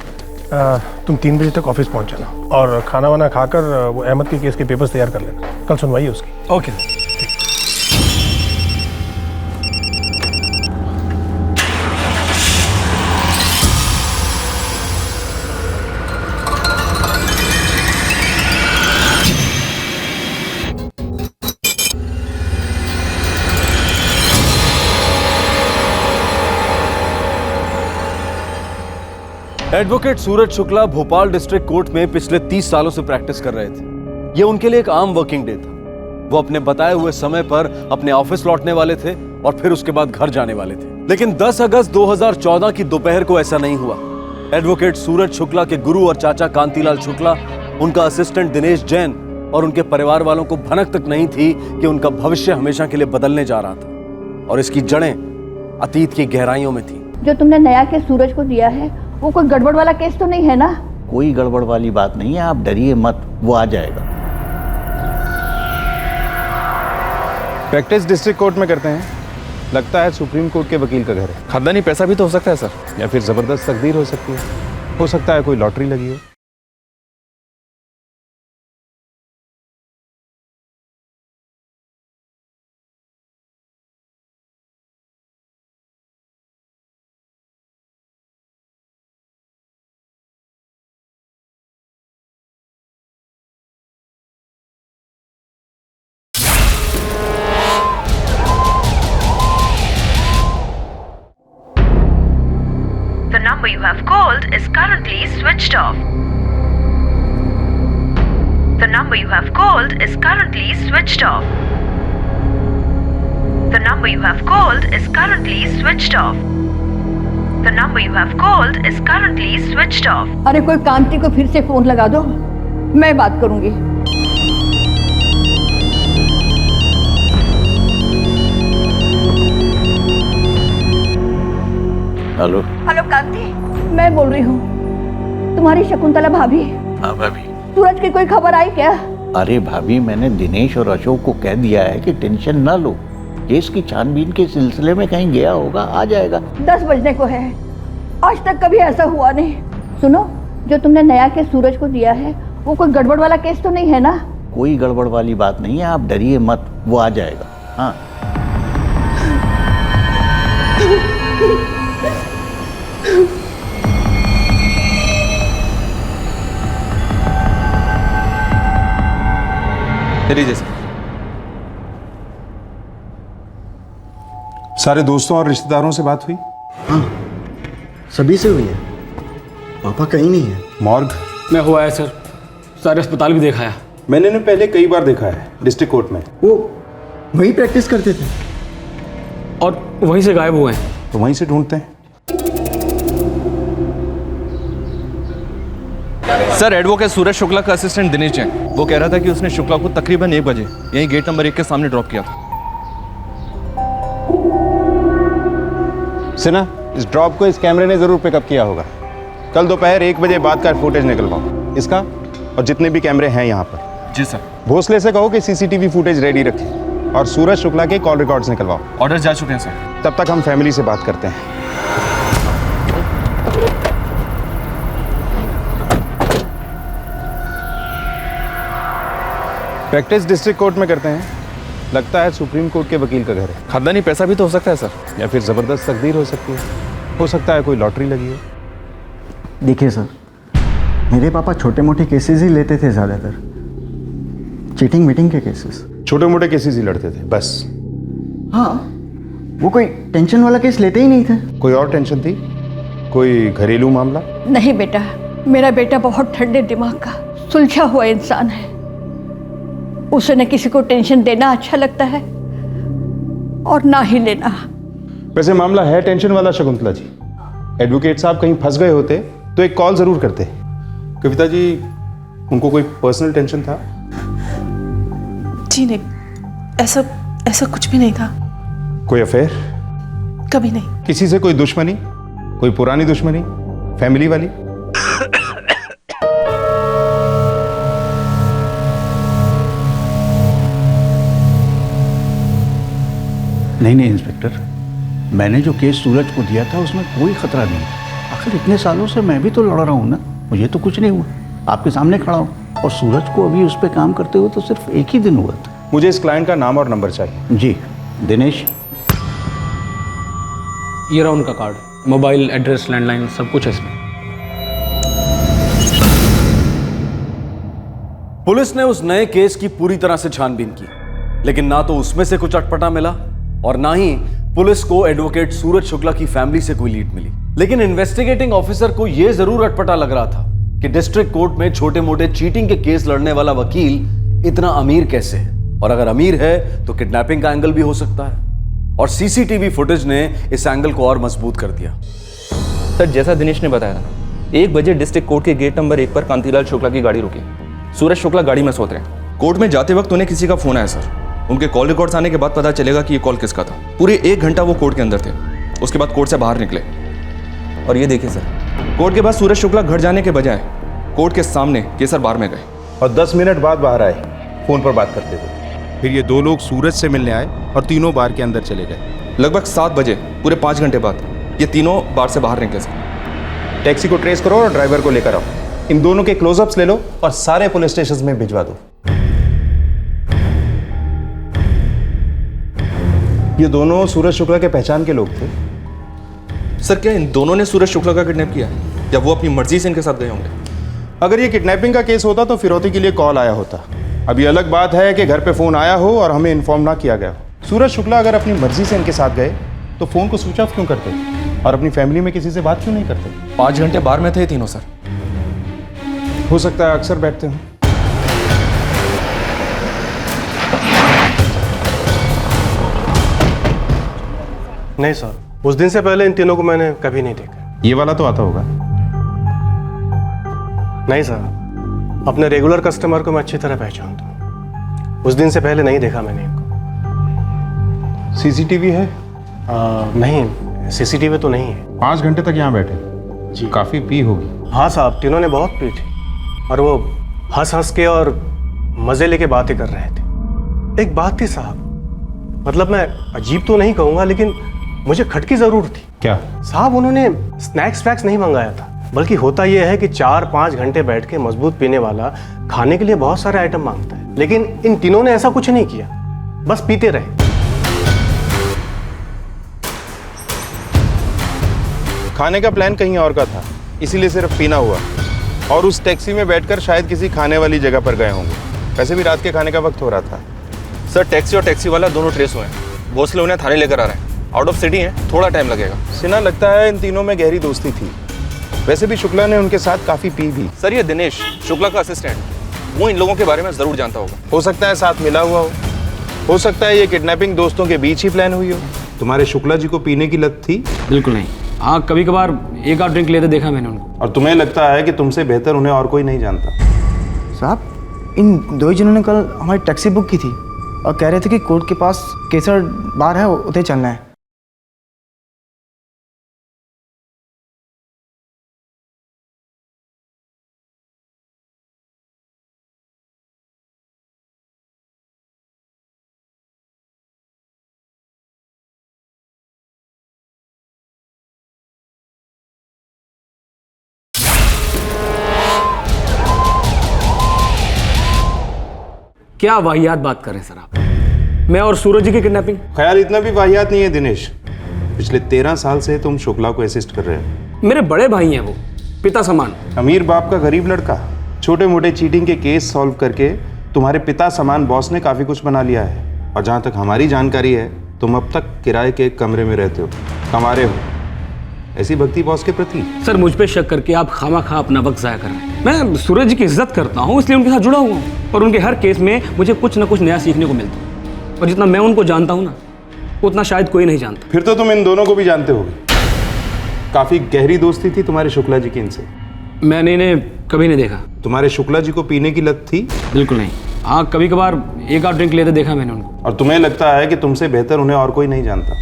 तुम 3 बजे तक ऑफिस पहुंच जाना और खाना वाना खाकर वो अहमद के केस के पेपर्स तैयार कर लेना, कल सुनवाई है उसकी। ओके। एडवोकेट सूरज शुक्ला भोपाल डिस्ट्रिक्ट कोर्ट में पिछले 30 सालों से प्रैक्टिस कर रहे थे। यह उनके लिए एक आम वर्किंग डे था। वो अपने बताए हुए समय पर अपने ऑफिस लौटने वाले थे और फिर उसके बाद घर जाने वाले थे। लेकिन 10 अगस्त 2014 की दोपहर को ऐसा नहीं हुआ। एडवोकेट सूरज शुक्ला के गुरु और चाचा कांतिलाल शुक्ला, उनका असिस्टेंट दिनेश जैन और उनके परिवार वालों को भनक तक नहीं थी कि उनका भविष्य हमेशा के लिए बदलने जा रहा था और इसकी जड़ें अतीत की गहराइयों में थी। जो तुमने नया केस सूरज को दिया है वो कोई गड़बड़ वाला केस तो नहीं है ना? कोई गड़बड़ वाली बात नहीं है, आप डरिए मत, वो आ जाएगा। प्रैक्टिस डिस्ट्रिक्ट कोर्ट में करते हैं, लगता है सुप्रीम कोर्ट के वकील का घर है। खानदानी पैसा भी तो हो सकता है सर, या फिर जबरदस्त तकदीर हो सकती है, हो सकता है कोई लॉटरी लगी हो। switched off. The number you have called is currently switched off. The number you have called is currently switched off. The number you have called is currently switched off. अरे कोई कांति को फिर से फोन लगा दो, मैं बात करूंगी। हेलो। हेलो कांति, मैं बोल रही हूँ, तुम्हारी शकुंतला भाभी। हाँ भाभी। सूरज की कोई खबर आई क्या? अरे भाभी, मैंने दिनेश और अशोक को कह दिया है कि टेंशन ना लो, केस की छानबीन के सिलसिले में कहीं गया होगा, आ जाएगा। 10 बजने को है, आज तक कभी ऐसा हुआ नहीं। सुनो, जो तुमने नया केस सूरज को दिया है वो कोई गड़बड़ वाला केस तो नहीं है ना? कोई गड़बड़ वाली बात नहीं है, आप डरिए मत, वो आ जाएगा। हाँ। लीजिए सर। सारे दोस्तों और रिश्तेदारों से बात हुई? हाँ, सभी से हुई है। पापा कहीं नहीं है। मॉर्ग मैं हुआ है सर, सारे अस्पताल भी देखा है। मैंने इन्हें पहले कई बार देखा है डिस्ट्रिक्ट कोर्ट में। वो वहीं प्रैक्टिस करते थे और वहीं से गायब हुए हैं। तो वहीं से ढूंढते हैं। सर, एडवोकेट सूरज शुक्ला का असिस्टेंट दिनेश जैन, वो कह रहा था कि उसने शुक्ला को तकरीबन 1 बजे यहीं गेट नंबर 1 के सामने ड्रॉप किया था। सिन्हा, इस ड्रॉप को इस कैमरे ने जरूर पिकअप किया होगा। कल दोपहर 1 बजे बाद का फुटेज निकलवाओ, इसका और जितने भी कैमरे हैं यहाँ पर। जी सर। भोसले से कहो कि सीसीटीवी फुटेज रेडी रखें और सूरज शुक्ला के कॉल रिकॉर्ड्स निकलवाओ। ऑर्डर जा चुके हैं सर। तब तक हम फैमिली से बात करते हैं। प्रैक्टिस डिस्ट्रिक्ट कोर्ट में करते हैं। लगता है सुप्रीम कोर्ट के वकील का घर है। खानदानी पैसा भी तो हो सकता है सर, या फिर ज़बरदस्त तकदीर हो सकती है। हो सकता है कोई लॉटरी लगी हो। देखिए सर, मेरे पापा छोटे मोटे केसेस ही लेते थे, ज़्यादातर चीटिंग मीटिंग के केसेस। छोटे मोटे केसेस ही लड़ते थे बस? हाँ, वो कोई टेंशन वाला केस लेते ही नहीं थे। कोई और टेंशन थी? कोई घरेलू मामला? नहीं बेटा, मेरा बेटा बहुत ठंडे दिमाग का सुलझा हुआ इंसान है। उसे न किसी को टेंशन देना अच्छा लगता है और ना ही लेना। वैसे मामला है टेंशन वाला शकुंतला जी। एडवोकेट साहब कहीं फंस गए होते तो एक कॉल जरूर करते। कविता जी, उनको कोई पर्सनल टेंशन था? जी नहीं, ऐसा कुछ भी नहीं था। कोई अफेयर? कभी नहीं। किसी से कोई दुश्मनी? कोई पुरानी दुश्मनी, फैमिली वाली? नहीं इंस्पेक्टर, मैंने जो केस सूरज को दिया था उसमें कोई खतरा नहीं। आखिर इतने सालों से मैं भी तो लड़ रहा हूँ ना, मुझे तो कुछ नहीं हुआ। आपके सामने खड़ा हूँ और सूरज को अभी उस पर काम करते हुए तो सिर्फ 1 ही दिन हुआ था। मुझे इस क्लाइंट का नाम और नंबर चाहिए। जी दिनेश। ये रहा उनका कार्ड, मोबाइल, एड्रेस, लैंडलाइन, सब कुछ है इसमें। पुलिस ने उस नए केस की पूरी तरह से छानबीन की, लेकिन ना तो उसमें से कुछ अटपटा मिला और ना ही पुलिस को एडवोकेट सूरज शुक्ला की फैमिली से कोई लीड मिली। लेकिन इन्वेस्टिगेटिंग ऑफिसर को यह जरूर अटपटा लग रहा था कि डिस्ट्रिक्ट कोर्ट में छोटे मोटे चीटिंग के केस लड़ने वाला वकील इतना अमीर कैसे है, और अगर अमीर है तो किडनैपिंग का एंगल भी हो सकता है। और सीसीटीवी फुटेज ने इस एंगल को और मजबूत कर दिया। सर, जैसा दिनेश ने बताया, 1 बजे डिस्ट्रिक्ट कोर्ट के गेट नंबर 1 पर कांतिलाल शुक्ला की गाड़ी रुकी। सूरज शुक्ला गाड़ी में सोते रहे। कोर्ट में जाते वक्त उन्हें किसी का फोन आया सर। उनके कॉल रिकॉर्ड्स आने के बाद पता चलेगा कि ये कॉल किसका था। पूरे 1 घंटा वो कोर्ट के अंदर थे। उसके बाद कोर्ट से बाहर निकले और ये देखिए सर, कोर्ट के बाद सूरज शुक्ला घर जाने के बजाय कोर्ट के सामने केसर बार में गए और 10 मिनट बाद बाहर आए, फोन पर बात करते थे। फिर ये 2 लोग सूरज से मिलने आए और तीनों बार के अंदर चले गए। लगभग 7 बजे, पूरे 5 घंटे बाद ये तीनों बार से बाहर निकले सर। टैक्सी को ट्रेस करो और ड्राइवर को लेकर आओ। इन दोनों के क्लोजअप्स ले लो और सारे पुलिस स्टेशन में भिजवा दो। ये दोनों सूरज शुक्ला के पहचान के लोग थे। सर, क्या इन दोनों ने सूरज शुक्ला का किडनैप किया या वो अपनी मर्जी से इनके साथ गए होंगे? अगर ये किडनैपिंग का केस होता तो फिरौती के लिए कॉल आया होता। अब ये अलग बात है कि घर पे फोन आया हो और हमें इन्फॉर्म ना किया गया हो। सूरज शुक्ला अगर अपनी मर्जी से इनके साथ गए तो फोन को स्विच ऑफ क्यों करते और अपनी फैमिली में किसी से बात क्यों नहीं करते? 5 घंटे बाहर में थे तीनों सर। हो सकता है अक्सर बैठते हो। नहीं सर, उस दिन से पहले इन तीनों को मैंने कभी नहीं देखा। ये वाला तो आता होगा। नहीं सर, अपने रेगुलर कस्टमर को मैं अच्छी तरह पहचानता हूँ। उस दिन से पहले नहीं देखा मैंने इनको। सीसीटीवी है? नहीं, सीसीटीवी तो नहीं है। 5 घंटे तक यहाँ बैठे जी? काफी पी होगी। हाँ साहब, तीनों ने बहुत पी थी और वो हंस हंस के और मजे लेके बातें कर रहे थे। एक बात थी साहब, मतलब मैं अजीब तो नहीं कहूँगा लेकिन मुझे खटकी जरूर थी। क्या साहब? उन्होंने स्नैक्स वैक्स नहीं मंगाया था, बल्कि होता यह है कि 4-5 घंटे बैठ के मजबूत पीने वाला खाने के लिए बहुत सारे आइटम मांगता है, लेकिन इन तीनों ने ऐसा कुछ नहीं किया, बस पीते रहे। खाने का प्लान कहीं और का था, इसीलिए सिर्फ पीना हुआ। और उस टैक्सी में बैठकर शायद किसी खाने वाली जगह पर गए होंगे। वैसे भी रात के खाने का वक्त हो रहा था। सर, टैक्सी और टैक्सी वाला दोनों ट्रेस हुए हैं। भोसले उन्हें थाने लेकर आ रहे हैं। आउट ऑफ सिटी हैं, थोड़ा टाइम लगेगा। सिन्हा लगता है इन तीनों में गहरी दोस्ती थी। वैसे भी शुक्ला ने उनके साथ काफी पी भी। सर, ये दिनेश शुक्ला का असिस्टेंट, वो इन लोगों के बारे में जरूर जानता होगा। हो सकता है साथ मिला हुआ हो सकता है ये किडनैपिंग दोस्तों के बीच ही प्लान हुई हो। तुम्हारे शुक्ला जी को पीने की लत थी? बिल्कुल नहीं। हाँ, कभी कभार एक आध ड्रिंक लेते देखा मैंने उनको। और तुम्हें लगता है कि तुमसे बेहतर उन्हें और कोई नहीं जानता? साहब, इन 2 जनों ने कल हमारी टैक्सी बुक की थी और कह रहे थे कि कोर्ट के पास केसर बार है, उधर चलना है। क्या वाहियात बात कर रहे हैं सर आप? मैं और सूरज जी की किडनैपिंग? ख्याल इतना भी वाहियात नहीं है दिनेश। पिछले 13 साल से तुम शुक्ला को असिस्ट कर रहे हो। मेरे बड़े भाई हैं वो, पिता समान। अमीर बाप का गरीब लड़का। छोटे मोटे चीटिंग के केस सॉल्व करके तुम्हारे पिता समान बॉस ने काफी कुछ बना लिया है। और जहां तक हमारी जानकारी है, तुम अब तक किराए के एक कमरे में रहते हो, कमा रहे हो। ऐसी भक्ति बॉस के प्रति? सर, मुझ पे शक करके आप खामा अपना वक्त जाया कर रहे हैं। मैं सूरज जी की इज्जत करता हूँ, इसलिए उनके साथ जुड़ा हुआ हूँ और उनके हर केस में मुझे कुछ ना कुछ नया सीखने को मिलता है। और जितना मैं उनको जानता हूँ ना, उतना शायद कोई नहीं जानता। फिर तो तुम इन दोनों को भी जानते होगे। काफी गहरी दोस्ती थी तुम्हारे शुक्ला जी की इनसे। मैंने इन्हें कभी नहीं देखा। तुम्हारे शुक्ला जी को पीने की लत थी? बिल्कुल नहीं। हाँ, कभी कभार एक आध ड्रिंक लेते देखा मैंने उनको। और तुम्हें लगता है कि तुमसे बेहतर उन्हें और कोई नहीं जानता?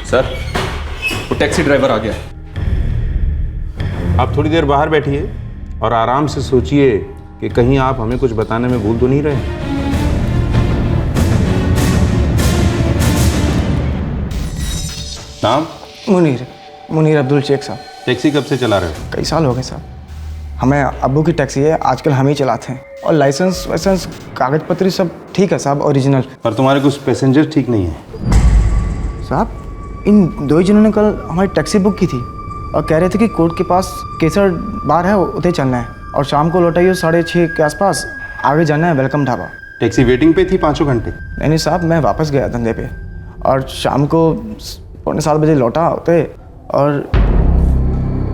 सर, वो टैक्सी ड्राइवर आ गया। आप थोड़ी देर बाहर बैठिए और आराम से सोचिए कि कहीं आप हमें कुछ बताने में भूल तो नहीं रहे। नाम? मुनीर अब्दुल शेख साहब। टैक्सी कब से चला रहे हो? कई साल हो गए साहब। हमें अब्बू की टैक्सी है, आजकल हम ही चलाते हैं। और लाइसेंस वाइसेंस कागज पत्री सब ठीक है साहब, ओरिजिनल। पर तुम्हारे कुछ पैसेंजर ठीक नहीं है साहब। इन 2 जनों ने कल हमारी टैक्सी बुक की थी और कह रहे थे कि कोर्ट के पास केसर बार है, उधर चलना है और शाम को लौटाइए 6:30 के आसपास। आगे जाना है वेलकम ढाबा। टैक्सी वेटिंग पे थी 5 घंटे? नहीं साहब, मैं वापस गया धंधे पे और शाम को 6:45 लौटा होते और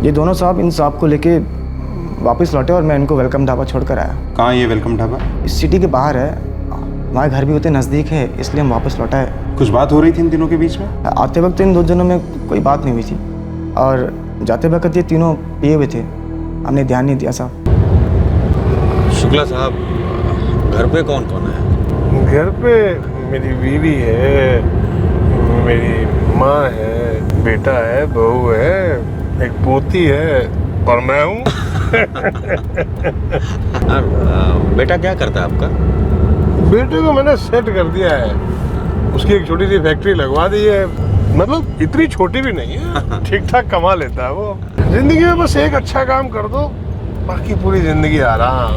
ये दोनों साहब इन साहब को लेके वापस लौटे और मैं इनको वेलकम ढाबा छोड़ कर आया। कहाँ ये वेलकम ढाबा? इस सिटी के बाहर है, हमारे घर भी होते नज़दीक है, इसलिए हम वापस लौटा है। कुछ बात हो रही थी इन तीनों के बीच में? आते वक्त इन 2 जनों में कोई बात नहीं हुई थी और जाते वक्त ये तीनों पिए हुए थे, हमने ध्यान नहीं दिया साहब। शुक्ला साहब, घर पे कौन कौन है? घर पे मेरी बीवी है, मेरी माँ है, बेटा है, बहू है, एक पोती है और मैं हूँ। बेटा क्या करता है आपका? बेटे को मैंने सेट कर दिया है, उसकी एक छोटी सी फैक्ट्री लगवा दी है। मतलब इतनी छोटी भी नहीं है, ठीक ठाक कमा लेता है वो। जिंदगी में बस एक अच्छा काम कर दो, बाकी पूरी जिंदगी आराम।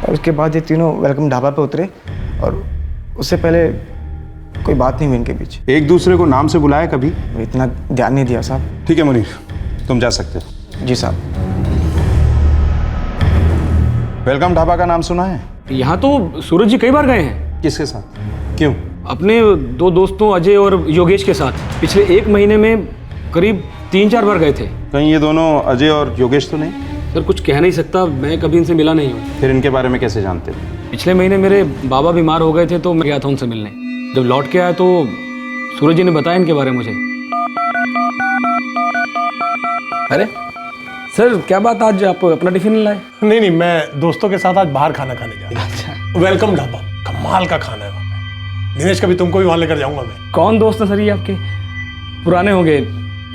और उसके बाद ये तीनों वेलकम ढाबा पे उतरे और उससे पहले कोई बात नहीं हुई इनके बीच। एक दूसरे को नाम से बुलाया कभी? इतना ध्यान नहीं दिया साहब। ठीक है मुनीर, तुम जा सकते हो। जी साहब। वेलकम ढाबा का नाम सुना है? यहाँ तो सूरज जी कई बार गए हैं। किसके साथ? क्यों? अपने 2 दोस्तों अजय और योगेश के साथ। पिछले 1 महीने में करीब 3-4 बार गए थे। कहीं ये दोनों अजय और योगेश तो नहीं? सर कुछ कह नहीं सकता, मैं कभी इनसे मिला नहीं हूँ। फिर इनके बारे में कैसे जानते थे? पिछले महीने मेरे बाबा बीमार हो गए थे तो मैं गया था उनसे मिलने। जब लौट के आया तो सूरज जी ने बताया इनके बारे में मुझे। अरे सर क्या बात, आज आप अपना टिफिन लाए? नहीं नहीं, मैं दोस्तों के साथ आज बाहर खाना खाने जा रहा हूँ। अच्छा। वेलकम ढाबा, कमाल का खाना है वहाँ पे। दिनेश कभी तुमको भी वहाँ लेकर जाऊंगा मैं। कौन दोस्त है सर ये आपके? पुराने होंगे,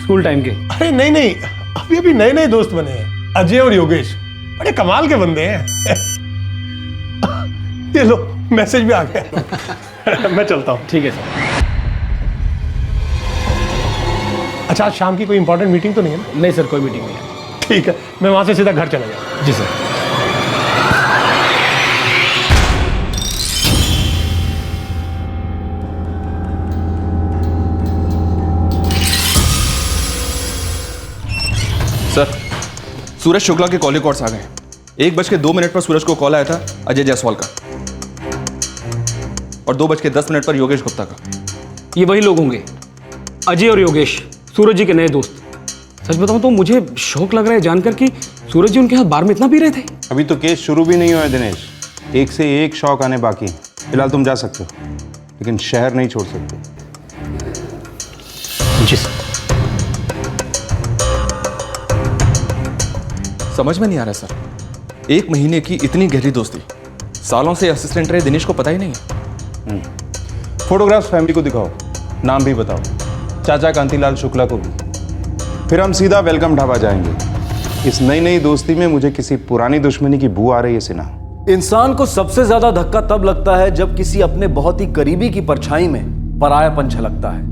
स्कूल टाइम के? अरे नहीं नहीं, अभी अभी नए नए दोस्त बने हैं, अजय और योगेश। बड़े कमाल के बंदे हैं। ये लो मैसेज भी आ गया। मैं चलता हूँ। ठीक है सर। अच्छा, आज शाम की कोई इंपॉर्टेंट मीटिंग तो नहीं है ना? नहीं सर, कोई मीटिंग नहीं है। ठीक है, मैं वहां से सीधा घर चला जाऊँ। जी सर। सर, सूरज शुक्ला के कॉल रिकॉर्ड्स आ गए। 1:02 पर सूरज को कॉल आया था अजय जायसवाल का, और 2:10 पर योगेश गुप्ता का। ये वही लोग होंगे, अजय और योगेश, सूरज जी के नए दोस्त। सच बताऊं तो मुझे शौक लग रहा है जानकर कि सूरज जी उनके साथ बार में इतना पी रहे थे। अभी तो केस शुरू भी नहीं हुआ है दिनेश, एक से एक शौक आने बाकी। फिलहाल तुम जा सकते हो, लेकिन शहर नहीं छोड़ सकते। जी सर। समझ में नहीं आ रहा सर, 1 महीने की इतनी गहरी दोस्ती, सालों से असिस्टेंट रहे दिनेश को पता ही नहीं है। फोटोग्राफ्स फैमिली को दिखाओ, नाम भी बताओ, चाचा कांतीलाल शुक्ला को भी। फिर हम सीधा वेलकम ढाबा जाएंगे। इस नई नई दोस्ती में मुझे किसी पुरानी दुश्मनी की बू आ रही है सिन्हा। इंसान को सबसे ज्यादा धक्का तब लगता है जब किसी अपने बहुत ही करीबी की परछाई में परायापन झलकता है,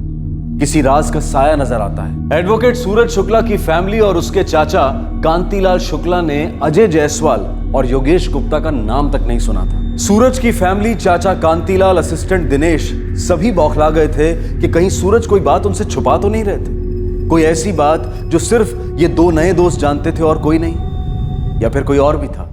किसी राज का साया नजर आता है। एडवोकेट सूरज शुक्ला की फैमिली और उसके चाचा कांतीलाल शुक्ला ने अजय जायसवाल और योगेश गुप्ता का नाम तक नहीं सुना था। सूरज की फैमिली, चाचा कांतीलाल, असिस्टेंट दिनेश, सभी बौखला गए थे कि कहीं सूरज कोई बात उनसे छुपा तो नहीं रहे थे, कोई ऐसी बात जो सिर्फ ये 2 नए दोस्त जानते थे और कोई नहीं, या फिर कोई और भी था।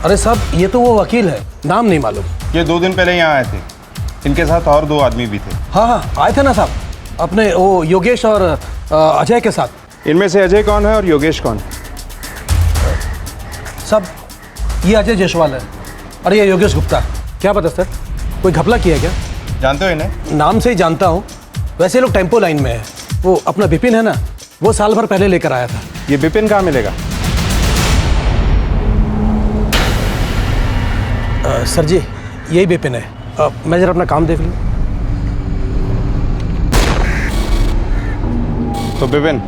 अरे साहब, ये तो वो वकील है, नाम नहीं मालूम। ये 2 दिन पहले यहाँ आए थे, इनके साथ और 2 आदमी भी थे। हाँ हाँ, आए थे ना साहब, अपने वो योगेश और अजय के साथ। इनमें से अजय कौन है और योगेश कौन है? साहब, ये अजय जायसवाल है और ये योगेश गुप्ता है। क्या पता सर, कोई घपला किया क्या? जानते हो इन्हें? नाम से ही जानता हूँ, वैसे लोग टेम्पो लाइन में है। वो अपना विपिन है ना, वो साल भर पहले लेकर आया था। ये विपिन कहाँ मिलेगा? सर जी, यही विपिन है। मैं जरा अपना काम देख लूँ। तो विपिन,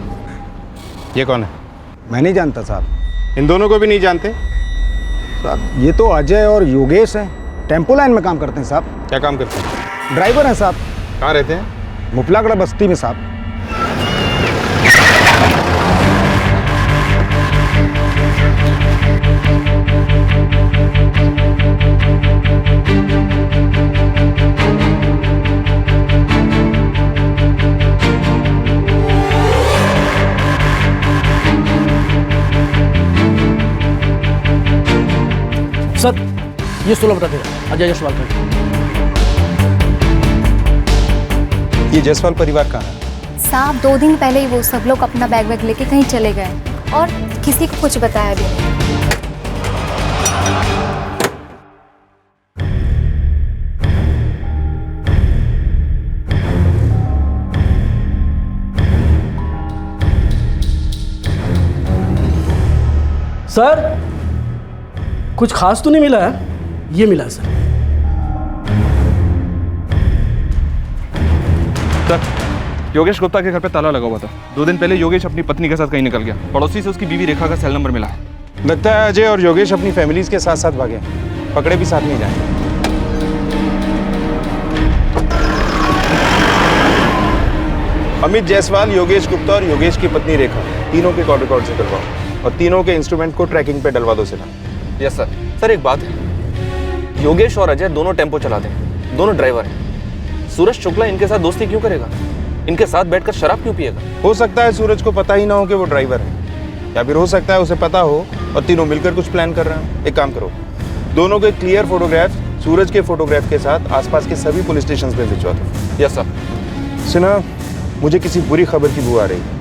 ये कौन है? मैं नहीं जानता साहब। इन दोनों को भी नहीं जानते? साहब, ये तो अजय और योगेश हैं, टेम्पो लाइन में काम करते हैं साहब। क्या काम करते हैं? ड्राइवर हैं साहब। कहाँ रहते हैं? मुपलागढ़ बस्ती में साहब। सर, ये 16 बता देगा, अजय जायसवाल का। ये जायसवाल परिवार कहाँ है? साहब, 2 दिन पहले ही वो सब लोग अपना बैग वैग लेके कहीं चले गए और किसी को कुछ बताया भी नहीं। सर, कुछ खास तो नहीं मिला है? ये मिला है सर। योगेश गुप्ता के घर पे ताला लगा हुआ था। 2 दिन पहले योगेश अपनी पत्नी के साथ कहीं निकल गया। पड़ोसी से उसकी बीवी रेखा का सेल नंबर मिला है। लगता है अजय और योगेश अपनी फैमिलीज के साथ साथ भागे, पकड़े भी साथ नहीं जाएंगे। अमित जायसवाल, योगेश गुप्ता और योगेश की पत्नी रेखा, तीनों के कॉल रिकॉर्ड से करवाओ और तीनों के इंस्ट्रूमेंट को ट्रैकिंग पे डलवा दो सिन्हा। Yes sir. सर, एक बात है, योगेश और अजय दोनों टेम्पो चलाते हैं, दोनों ड्राइवर हैं। सूरज शुक्ला इनके साथ दोस्ती क्यों करेगा? इनके साथ बैठकर शराब क्यों पिएगा? हो सकता है सूरज को पता ही ना हो कि वो ड्राइवर है। या फिर हो सकता है उसे पता हो और तीनों मिलकर कुछ प्लान कर रहे हैं। एक काम करो, दोनों के क्लियर फोटोग्राफ सूरज के फोटोग्राफ के साथ आसपास के सभी पुलिस स्टेशन पे भिजवा दो। Yes sir. सुना, मुझे किसी बुरी खबर की बू आ रही है।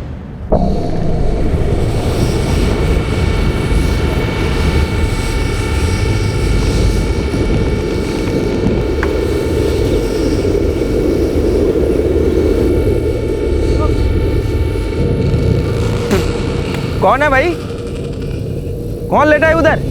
कौन है भाई? कौन लेटा है उधर?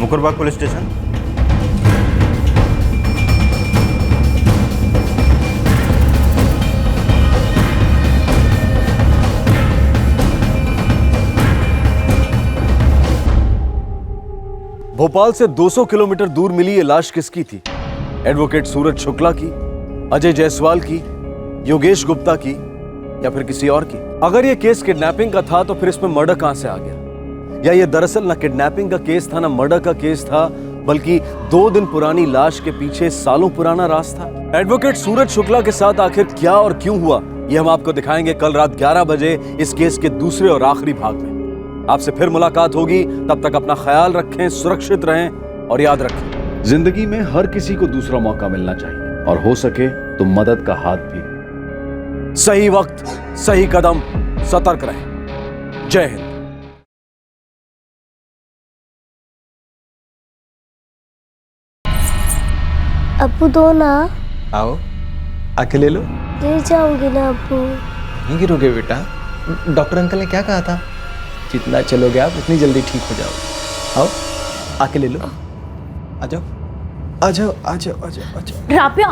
मुकरबाग पुलिस स्टेशन। भोपाल से 200 किलोमीटर दूर मिली ये लाश किसकी थी? एडवोकेट सूरज शुक्ला की, अजय जायसवाल की, योगेश गुप्ता की, या फिर किसी और की? अगर ये केस किडनैपिंग का था तो फिर इसमें मर्डर कहां से आ गया? या ये दरअसल ना किडनैपिंग का केस था ना मर्डर का केस था, बल्कि 2 दिन पुरानी लाश के पीछे सालों पुराना राज था? एडवोकेट सूरज शुक्ला के साथ आखिर क्या और क्यों हुआ, ये हम आपको दिखाएंगे कल रात 11 बजे इस केस के दूसरे और आखिरी भाग में। आपसे फिर मुलाकात होगी, तब तक अपना ख्याल रखें, सुरक्षित रहें और याद रखें, जिंदगी में हर किसी को दूसरा मौका मिलना चाहिए और हो सके तो मदद का हाथ भी। सही वक्त, सही कदम, सतर्क रहें। जय हिंद। अब्बू दो ना। आओ, आके ले लो। गिर जाऊंगी ना अब्बू। नहीं गिरोगे बेटा, डॉक्टर अंकल ने क्या कहा था? जितना चलोगे आप उतनी जल्दी ठीक हो जाओगे। आओ, आके ले लो। आ जाओ, आ जाओ, आ जाओ, आ जाओ, आ जाओ। राबिया,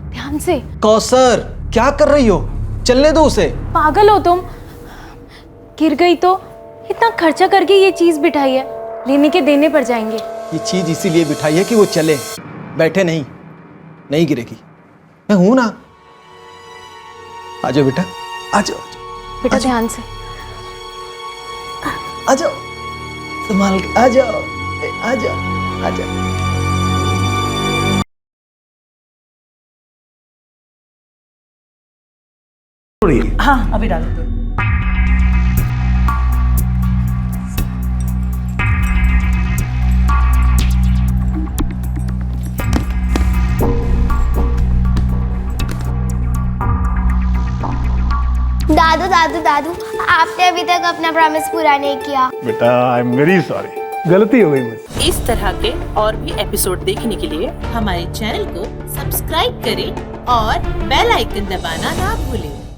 ध्यान से। कौसर, क्या कर रही हो? चलने दो उसे। पागल हो तुम? गिर गई तो इतना खर्चा करके ये चीज बिठाई है, लेने के देने पड़ जाएंगे। ये चीज इसीलिए बिठाई है कि वो चले, बैठे नहीं। नहीं गिरेगी, मैं हूं ना। आ जाओ बेटा, आ जाओ, बेटा ध्यान से। आ जाओ, संभाल के आ जाओ, आ जाओ, आ जाओ। हाँ, अभी डालो। दादू दादू दादू, आपने अभी तक अपना प्रॉमिस पूरा नहीं किया। बेटा आई एम वेरी सॉरी, गलती हो गई मुझसे। इस तरह के और भी एपिसोड देखने के लिए हमारे चैनल को सब्सक्राइब करें और बेल आइकन दबाना ना भूलें।